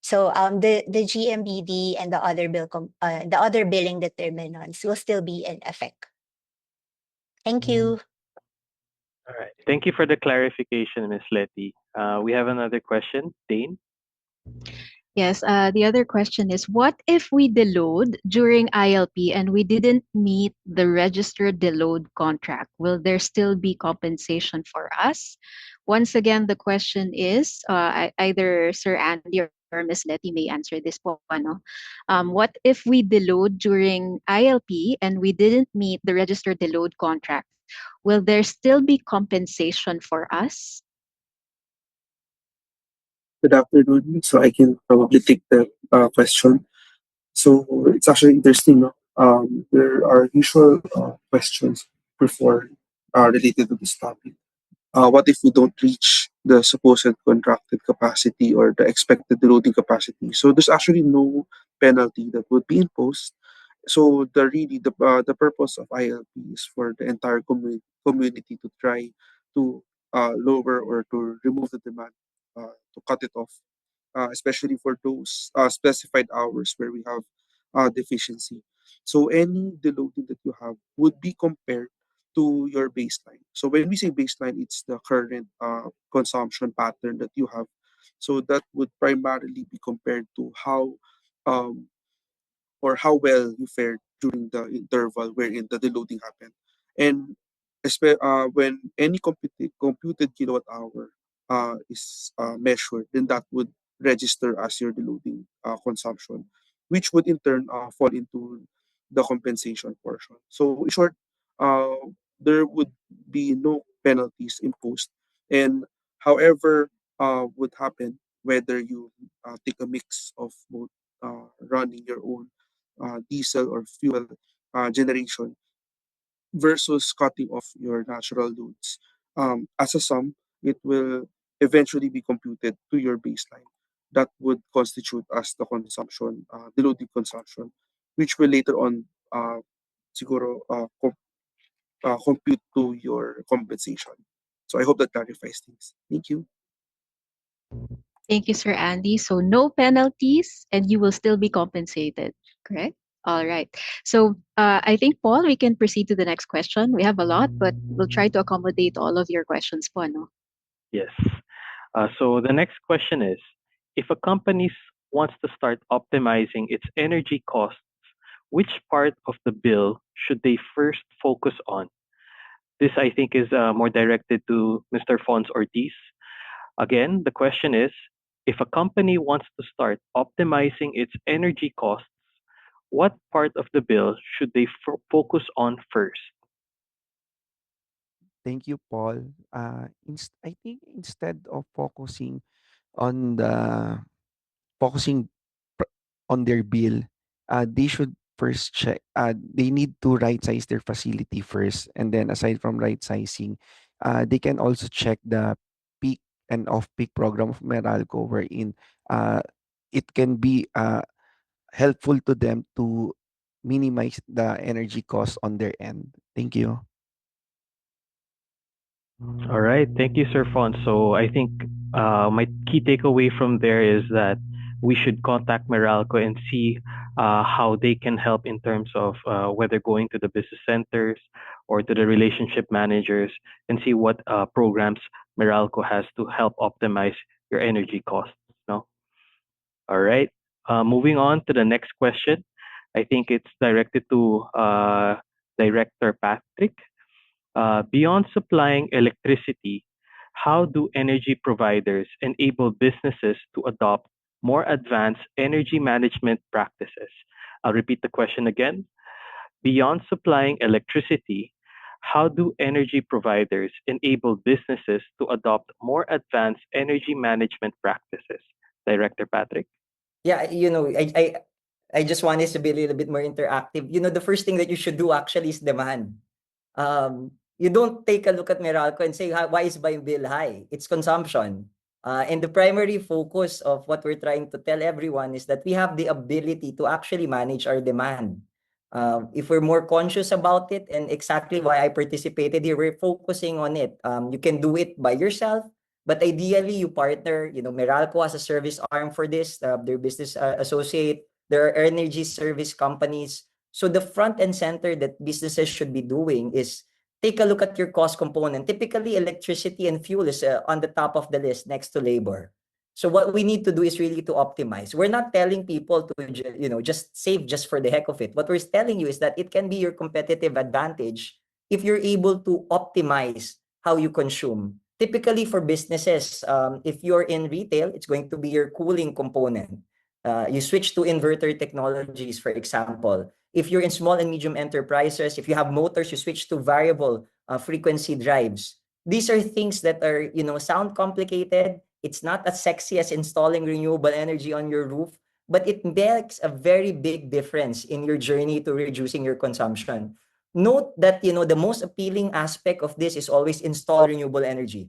So the GMBD and the other billing determinants will still be in effect. Thank you. All right. Thank you for the clarification, Miss Letty. We have another question. Dane? Yes, the other question is, what if we deload during ILP and we didn't meet the registered deload contract? Will there still be compensation for us? Once again, the question is, either Sir Andy or Miss Letty may answer this po, ano? What if we deload during ILP and we didn't meet the registered deload contract? Will there still be compensation for us? Good afternoon. So I can probably take the question. So it's actually interesting. No? There are usual questions before related to this topic. What if we don't reach the supposed contracted capacity or the expected loading capacity? So there's actually no penalty that would be imposed. So the purpose of ILP is for the entire community to try to lower or to remove the demand, to cut it off, especially for those specified hours where we have deficiency. So any deloading that you have would be compared to your baseline. So when we say baseline, it's the current consumption pattern that you have. So that would primarily be compared to um, how well you fared during the interval wherein the deloading happened. And when any computed kilowatt hour is measured, then that would register as your deloading consumption, which would in turn fall into the compensation portion. So in short, uh, there would be no penalties imposed. And however would happen, whether you take a mix of both running your own diesel or fuel generation versus cutting off your natural loads. As a sum, it will eventually be computed to your baseline. That would constitute as the consumption, the loading consumption, which will later on siguro compute to your compensation. So I hope that clarifies things. Thank you. Thank you, Sir Andy. So no penalties and you will still be compensated, correct? All right. So I think, Paul, we can proceed to the next question. We have a lot, but we'll try to accommodate all of your questions po, no? Yes. So the next question is, if a company wants to start optimizing its energy costs, which part of the bill should they first focus on? This, I think, is more directed to Mr. Fons Ortiz. Again, the question is, if a company wants to start optimizing its energy costs, what part of the bill should they focus on first? Thank you, Paul. I think instead of on the focusing pr- on their bill, they should first check. They need to right size their facility first, and then aside from right sizing, they can also check the peak and off peak program of Meralco, wherein uh, it can be helpful to them to minimize the energy costs on their end. Thank you. All right. Thank you, Sir Font. So I think my key takeaway from there is that we should contact Meralco and see how they can help in terms of whether going to the business centers or to the relationship managers and see what programs Meralco has to help optimize your energy costs. No? All right. Moving on to the next question. I think it's directed to Director Patrick. Beyond supplying electricity, how do energy providers enable businesses to adopt more advanced energy management practices? I'll repeat the question again. Beyond supplying electricity, how do energy providers enable businesses to adopt more advanced energy management practices? Director Patrick? Yeah, I just want this to be a little bit more interactive. The first thing that you should do actually is demand. You don't take a look at Meralco and say, why is my bill high? It's consumption. And the primary focus of what we're trying to tell everyone is that we have the ability to actually manage our demand. If we're more conscious about it, and exactly why I participated here, we're focusing on it. You can do it by yourself, but ideally you partner. Meralco has a service arm for this, their business associate. There are energy service companies. So the front and center that businesses should be doing is take a look at your cost component. Typically, electricity and fuel is on the top of the list next to labor. So what we need to do is really to optimize. We're not telling people to just save just for the heck of it. What we're telling you is that it can be your competitive advantage if you're able to optimize how you consume. Typically for businesses, if you're in retail, it's going to be your cooling component. You switch to inverter technologies, for example. If you're in small and medium enterprises, if you have motors, you switch to variable frequency drives. These are things that are, sound complicated. It's not as sexy as installing renewable energy on your roof, but it makes a very big difference in your journey to reducing your consumption. Note that, the most appealing aspect of this is always install renewable energy.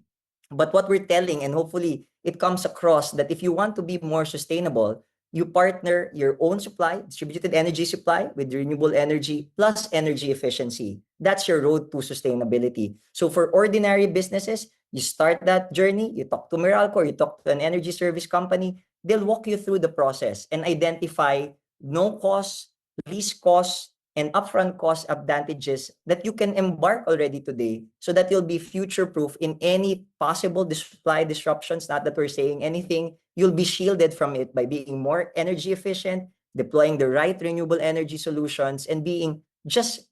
But what we're telling, and hopefully it comes across, that if you want to be more sustainable, you partner your own supply, distributed energy supply, with renewable energy plus energy efficiency. That's your road to sustainability. So for ordinary businesses, you start that journey, you talk to Meralco or you talk to an energy service company, they'll walk you through the process and identify no cost, least cost, and upfront cost advantages that you can embark already today so that you'll be future proof in any possible supply disruptions. Not that we're saying anything, you'll be shielded from it by being more energy efficient, deploying the right renewable energy solutions, and being just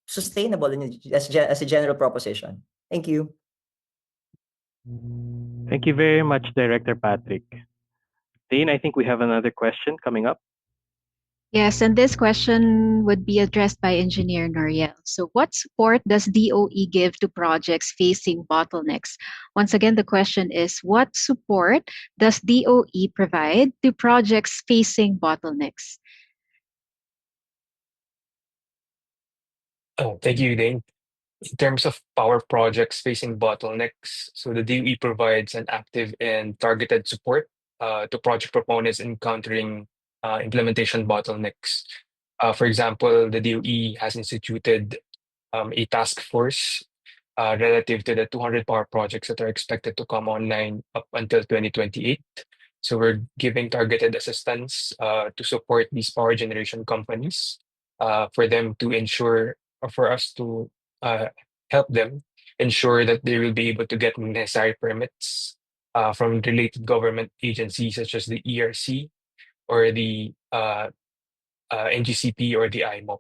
sustainable as a general proposition. Thank you. Thank you very much, Director Patrick. Dane, I think we have another question coming up. Yes, and this question would be addressed by Engineer Noriel. So, what support does DOE give to projects facing bottlenecks? Once again, the question is, what support does DOE provide to projects facing bottlenecks? Oh, thank you, Dane. In terms of power projects facing bottlenecks, so the DOE provides an active and targeted support to project proponents encountering implementation bottlenecks. For example, the DOE has instituted a task force relative to the 200 power projects that are expected to come online up until 2028. So we're giving targeted assistance to support these power generation companies for them to ensure, or for us to uh, help them ensure that they will be able to get necessary permits from related government agencies such as the ERC or the NGCP or the IMOP.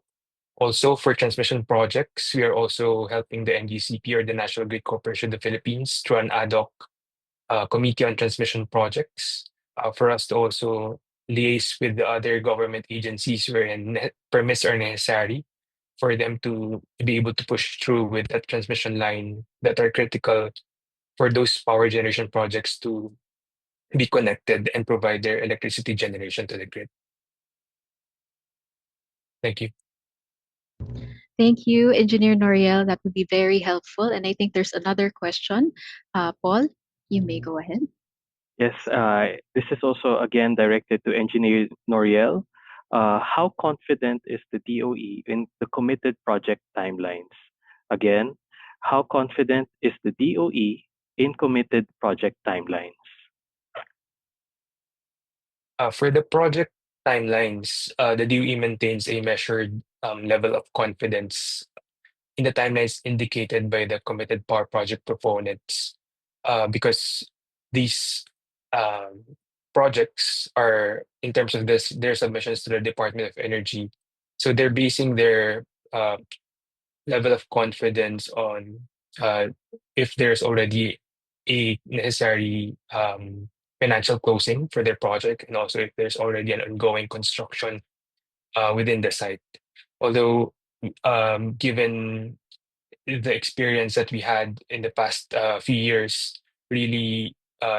Also, for transmission projects, we are also helping the NGCP or the National Grid Corporation of the Philippines through an ad hoc committee on transmission projects for us to also liaise with the other government agencies wherein permits are necessary for them to be able to push through with that transmission line that are critical for those power generation projects to be connected and provide their electricity generation to the grid. Thank you. Thank you, Engineer Noriel. That would be very helpful. And I think there's another question. Paul, you may go ahead. Yes, this is also again directed to Engineer Noriel. How confident is the DOE in the committed project timelines? Again, how confident is the DOE in committed project timelines? For the project timelines, the DOE maintains a measured level of confidence in the timelines indicated by the committed power project proponents, because these um, projects are, in terms of this, their submissions to the Department of Energy. So they're basing their level of confidence on uh, if there's already a necessary financial closing for their project, and also if there's already an ongoing construction within the site. Although, given the experience that we had in the past few years, really,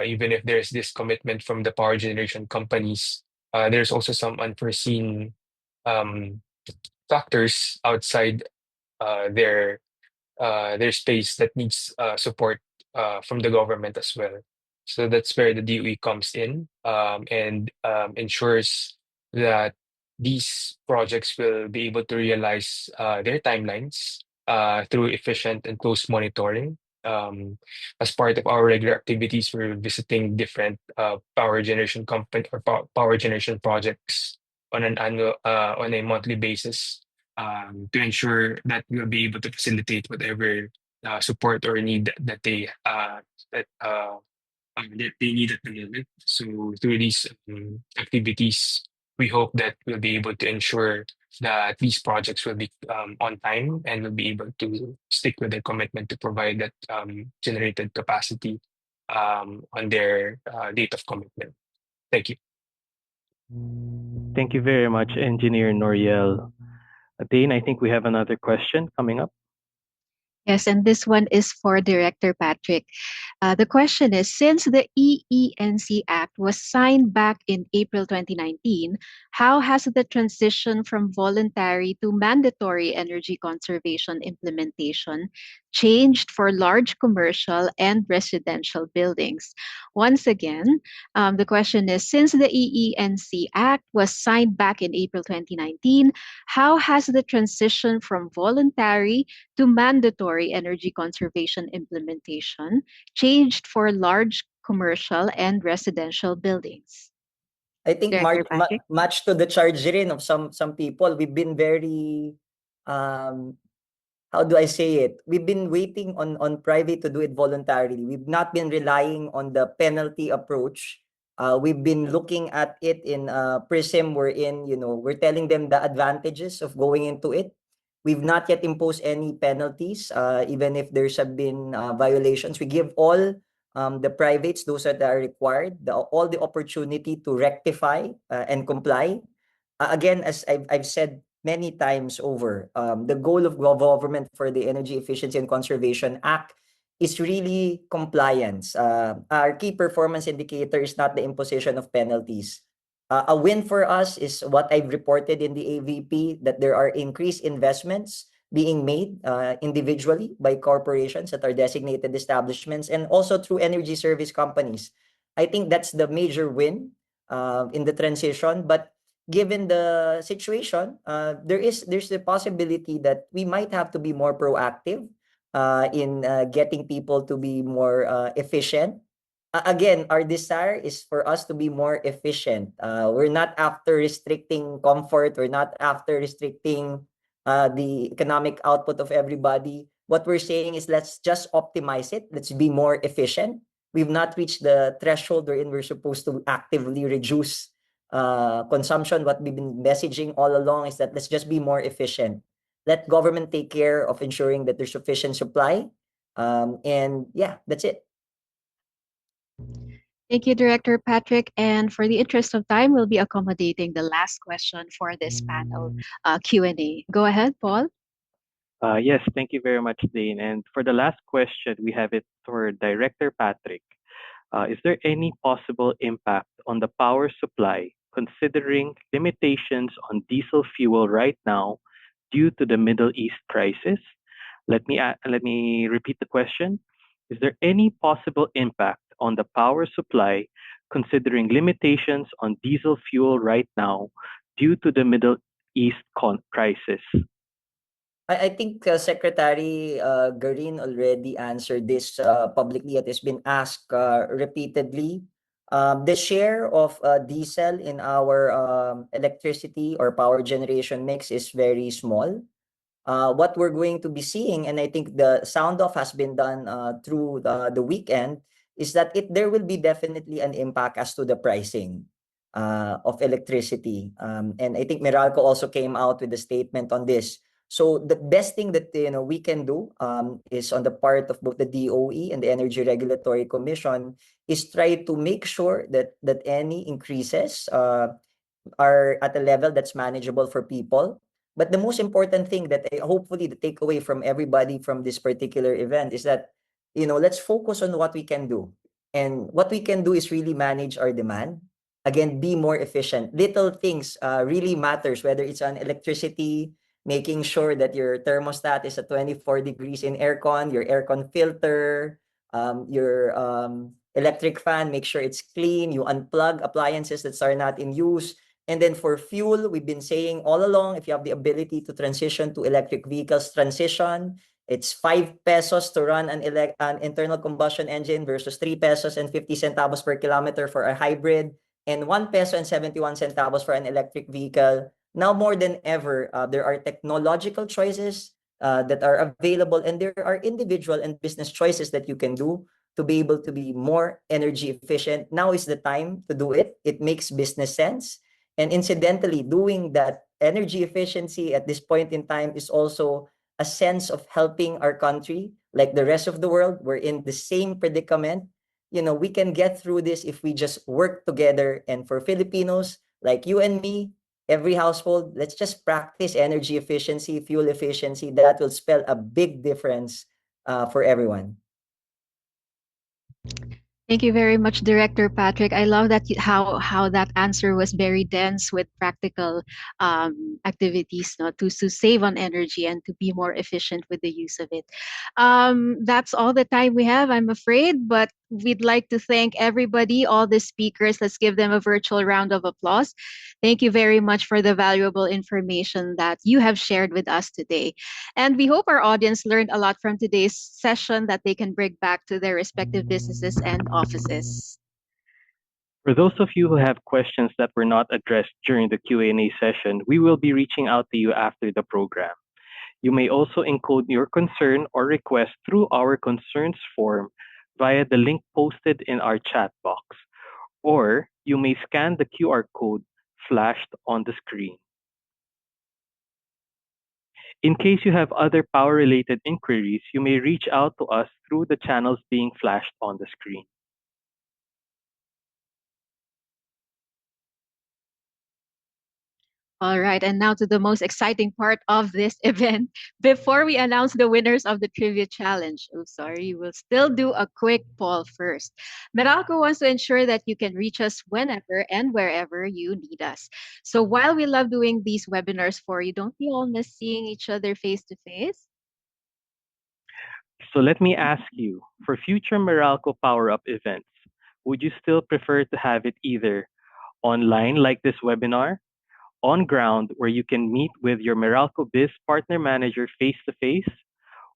even if there's this commitment from the power generation companies, there's also some unforeseen um, factors outside uh, their their space that needs support from the government as well. So that's where the DOE comes in and ensures that these projects will be able to realize their timelines through efficient and close monitoring. As part of our regular activities, we're visiting different power generation company or power generation projects on an annual on a monthly basis to ensure that we'll be able to facilitate whatever support or need that that they need at the moment. So through these activities, we hope that we'll be able to ensure that these projects will be on time and will be able to stick with their commitment to provide that generated capacity on their date of commitment. Thank you. Thank you very much, Engineer Noriel. Dane, I think we have another question coming up. Yes, and this one is for Director Patrick. The question is, since the EENC Act was signed back in April 2019, how has the transition from voluntary to mandatory energy conservation implementation changed for large commercial and residential buildings? Once again, the question is, since the EENC Act was signed back in April 2019, how has the transition from voluntary to mandatory energy conservation implementation changed for large commercial and residential buildings? I think Director Patrick? much to the charge rin of some people, we've been very um how do I say it? We've been waiting on private to do it voluntarily. We've not been relying on the penalty approach. We've been looking at it in prism wherein, we're telling them the advantages of going into it. We've not yet imposed any penalties, even if there's have been violations. We give all the privates, those that are required, all the opportunity to rectify and comply. Again, as I've said many times over, the goal of government for the Energy Efficiency and Conservation Act is really compliance. Our key performance indicator is not the imposition of penalties. A win for us is what I've reported in the AVP, that there are increased investments being made individually by corporations that are designated establishments and also through energy service companies. I think that's the major win in the transition. But given the situation, there's the possibility that we might have to be more proactive in getting people to be more efficient. Again, our desire is for us to be more efficient. We're not after restricting comfort. We're not after restricting the economic output of everybody. What we're saying is let's just optimize it. Let's be more efficient. We've not reached the threshold wherein we're supposed to actively reduce consumption. What we've been messaging all along is that let's just be more efficient. Let government take care of ensuring that there's sufficient supply. And yeah, that's it. Thank you, Director Patrick. And for the interest of time, we'll be accommodating the last question for this panel Q&A. Go ahead, Paul. Yes, thank you very much, Dane. And for the last question, we have it for Director Patrick. Is there any possible impact on the power supply considering limitations on diesel fuel right now due to the Middle East crisis? Let me repeat the question. Is there any possible impact on the power supply considering limitations on diesel fuel right now due to the Middle East crisis? I think Secretary Garin already answered this publicly. It has been asked repeatedly. The share of diesel in our electricity or power generation mix is very small. What we're going to be seeing, and I think the sound off has been done through the weekend, is that there will be definitely an impact as to the pricing of electricity. And I think Meralco also came out with a statement on this. So the best thing that we can do is on the part of both the DOE and the Energy Regulatory Commission is try to make sure that any increases are at a level that's manageable for people. But the most important thing that hopefully the takeaway from everybody from this particular event is that, let's focus on what we can do. And what we can do is really manage our demand. Again, be more efficient. Little things really matters, whether it's on electricity, making sure that your thermostat is at 24 degrees in aircon, your aircon filter, your electric fan, make sure it's clean. You unplug appliances that are not in use. And then for fuel, we've been saying all along, if you have the ability to transition to electric vehicles, transition. It's 5 pesos to run an internal combustion engine versus 3 pesos and 50 centavos per kilometer for a hybrid, and 1 peso and 71 centavos for an electric vehicle. Now more than ever, there are technological choices that are available, and there are individual and business choices that you can do to be able to be more energy efficient. Now is the time to do it. It makes business sense. And incidentally, doing that energy efficiency at this point in time is also a sense of helping our country. Like the rest of the world, we're in the same predicament. We can get through this if we just work together. And for Filipinos like you and me, every household, let's just practice energy efficiency, fuel efficiency. That will spell a big difference for everyone. Thank you very much, Director Patrick. I love that how that answer was very dense with practical activities, no, to save on energy and to be more efficient with the use of it. That's all the time we have, I'm afraid, but we'd like to thank everybody, all the speakers. Let's give them a virtual round of applause. Thank you very much for the valuable information that you have shared with us today. And we hope our audience learned a lot from today's session that they can bring back to their respective businesses and offices. For those of you who have questions that were not addressed during the Q&A session, we will be reaching out to you after the program. You may also encode your concern or request through our concerns form via the link posted in our chat box, or you may scan the QR code flashed on the screen. In case you have other power-related inquiries, you may reach out to us through the channels being flashed on the screen. All right, and now to the most exciting part of this event. Before we announce the winners of the trivia challenge, oh, sorry, we'll still do a quick poll first. Meralco wants to ensure that you can reach us whenever and wherever you need us. So while we love doing these webinars for you, don't we all miss seeing each other face to face? So let me ask you, for future Meralco Power Up events, would you still prefer to have it either online like this webinar, on ground where you can meet with your Meralco Biz partner manager face to face,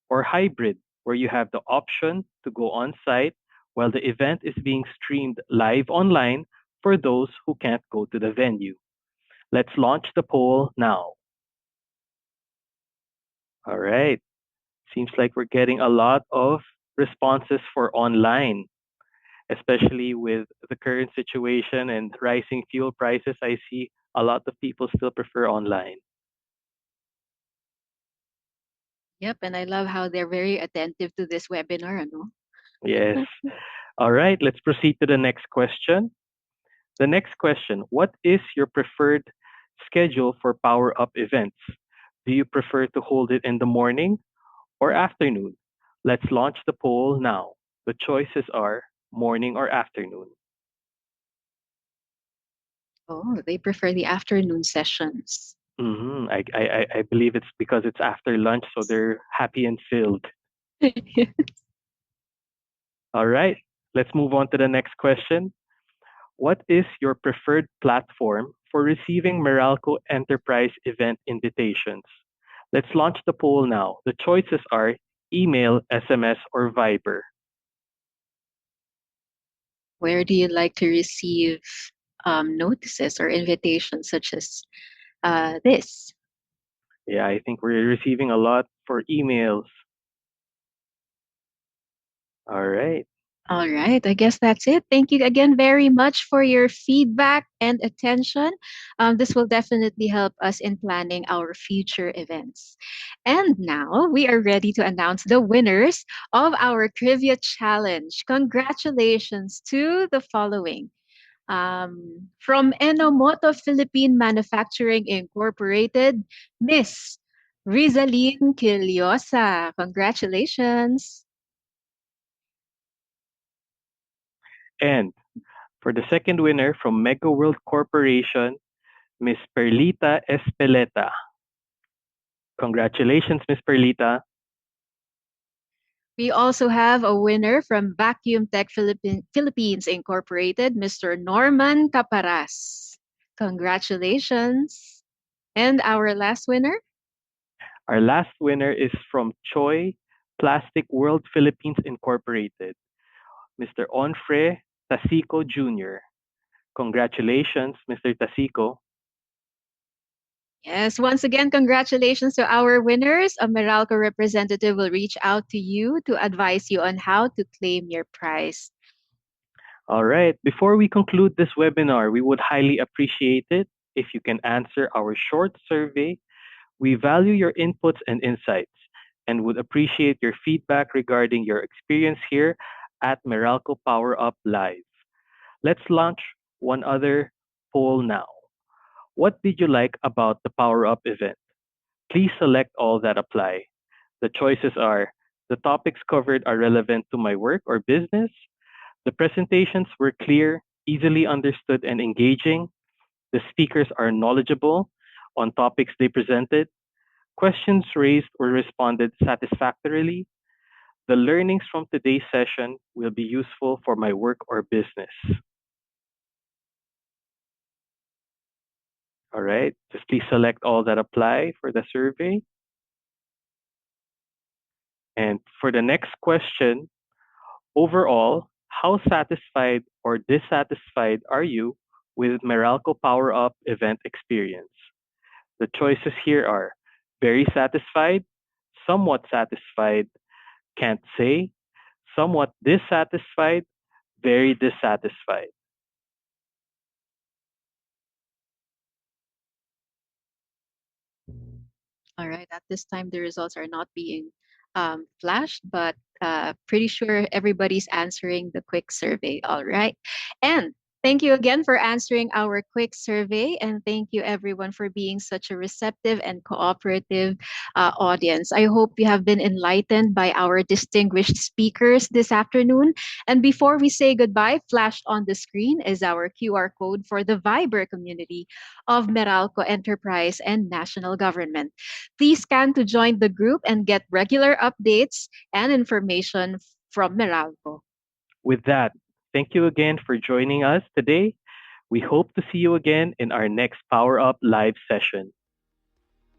or hybrid where you have the option to go on site while the event is being streamed live online for those who can't go to the venue? Let's launch the poll now. All right. Seems like we're getting a lot of responses for online, especially with the current situation and rising fuel prices. I see a lot of people still prefer online. Yep, and I love how they're very attentive to this webinar, ano? Yes. All right, let's proceed to the next question. The next question, what is your preferred schedule for Power Up events? Do you prefer to hold it in the morning or afternoon? Let's launch the poll now. The choices are morning or afternoon. Oh, they prefer the afternoon sessions. I believe it's because it's after lunch, so they're happy and filled. All right, let's move on to the next question. What is your preferred platform for receiving Meralco Enterprise event invitations? Let's launch the poll now. The choices are email, SMS, or Viber. Where do you like to receive notices or invitations such as this? Yeah, I think we're receiving a lot for emails. All right. All right, I guess that's it. Thank you again very much for your feedback and attention. This will definitely help us in planning our future events. And now we are ready to announce the winners of our trivia challenge. Congratulations to the following. From Enomoto Philippine Manufacturing Incorporated, Miss Rizaline Quiliosa. Congratulations. And for the second winner from Mega World Corporation, Miss Perlita Espeleta. Congratulations, Miss Perlita. We also have a winner from Vacuum Tech Philippines Incorporated, Mr. Norman Caparas. Congratulations. And our last winner? Our last winner is from Choi Plastic World Philippines Incorporated, Mr. Onfre Tasico Jr. Congratulations, Mr. Tasico. Yes, once again, congratulations to our winners. A Meralco representative will reach out to you to advise you on how to claim your prize. All right, before we conclude this webinar, we would highly appreciate it if you can answer our short survey. We value your inputs and insights and would appreciate your feedback regarding your experience here at Meralco Power Up Live. Let's launch one other poll now. What did you like about the Power Up event? Please select all that apply. The choices are The topics covered are relevant to my work or business. The presentations were clear, easily understood, and engaging. The speakers are knowledgeable on topics they presented. Questions raised were responded satisfactorily. The learnings from today's session will be useful for my work or business. All right, just please select all that apply for the survey. And for the next question, overall, how satisfied or dissatisfied are you with Meralco Power Up event experience? The choices here are very satisfied, somewhat satisfied, can't say, somewhat dissatisfied, very dissatisfied. All right. At this time, the results are not being flashed, but pretty sure everybody's answering the quick survey. All right. And thank you again for answering our quick survey. And thank you, everyone, for being such a receptive and cooperative audience. I hope you have been enlightened by our distinguished speakers this afternoon. And before we say goodbye, flashed on the screen is our QR code for the Viber community of Meralco Enterprise and National Government. Please scan to join the group and get regular updates and information from Meralco. With that, thank you again for joining us today. We hope to see you again in our next Power Up live session.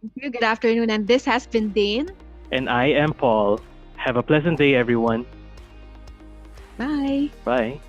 Thank you. Good afternoon. And this has been Dane. And I am Paul. Have a pleasant day, everyone. Bye. Bye.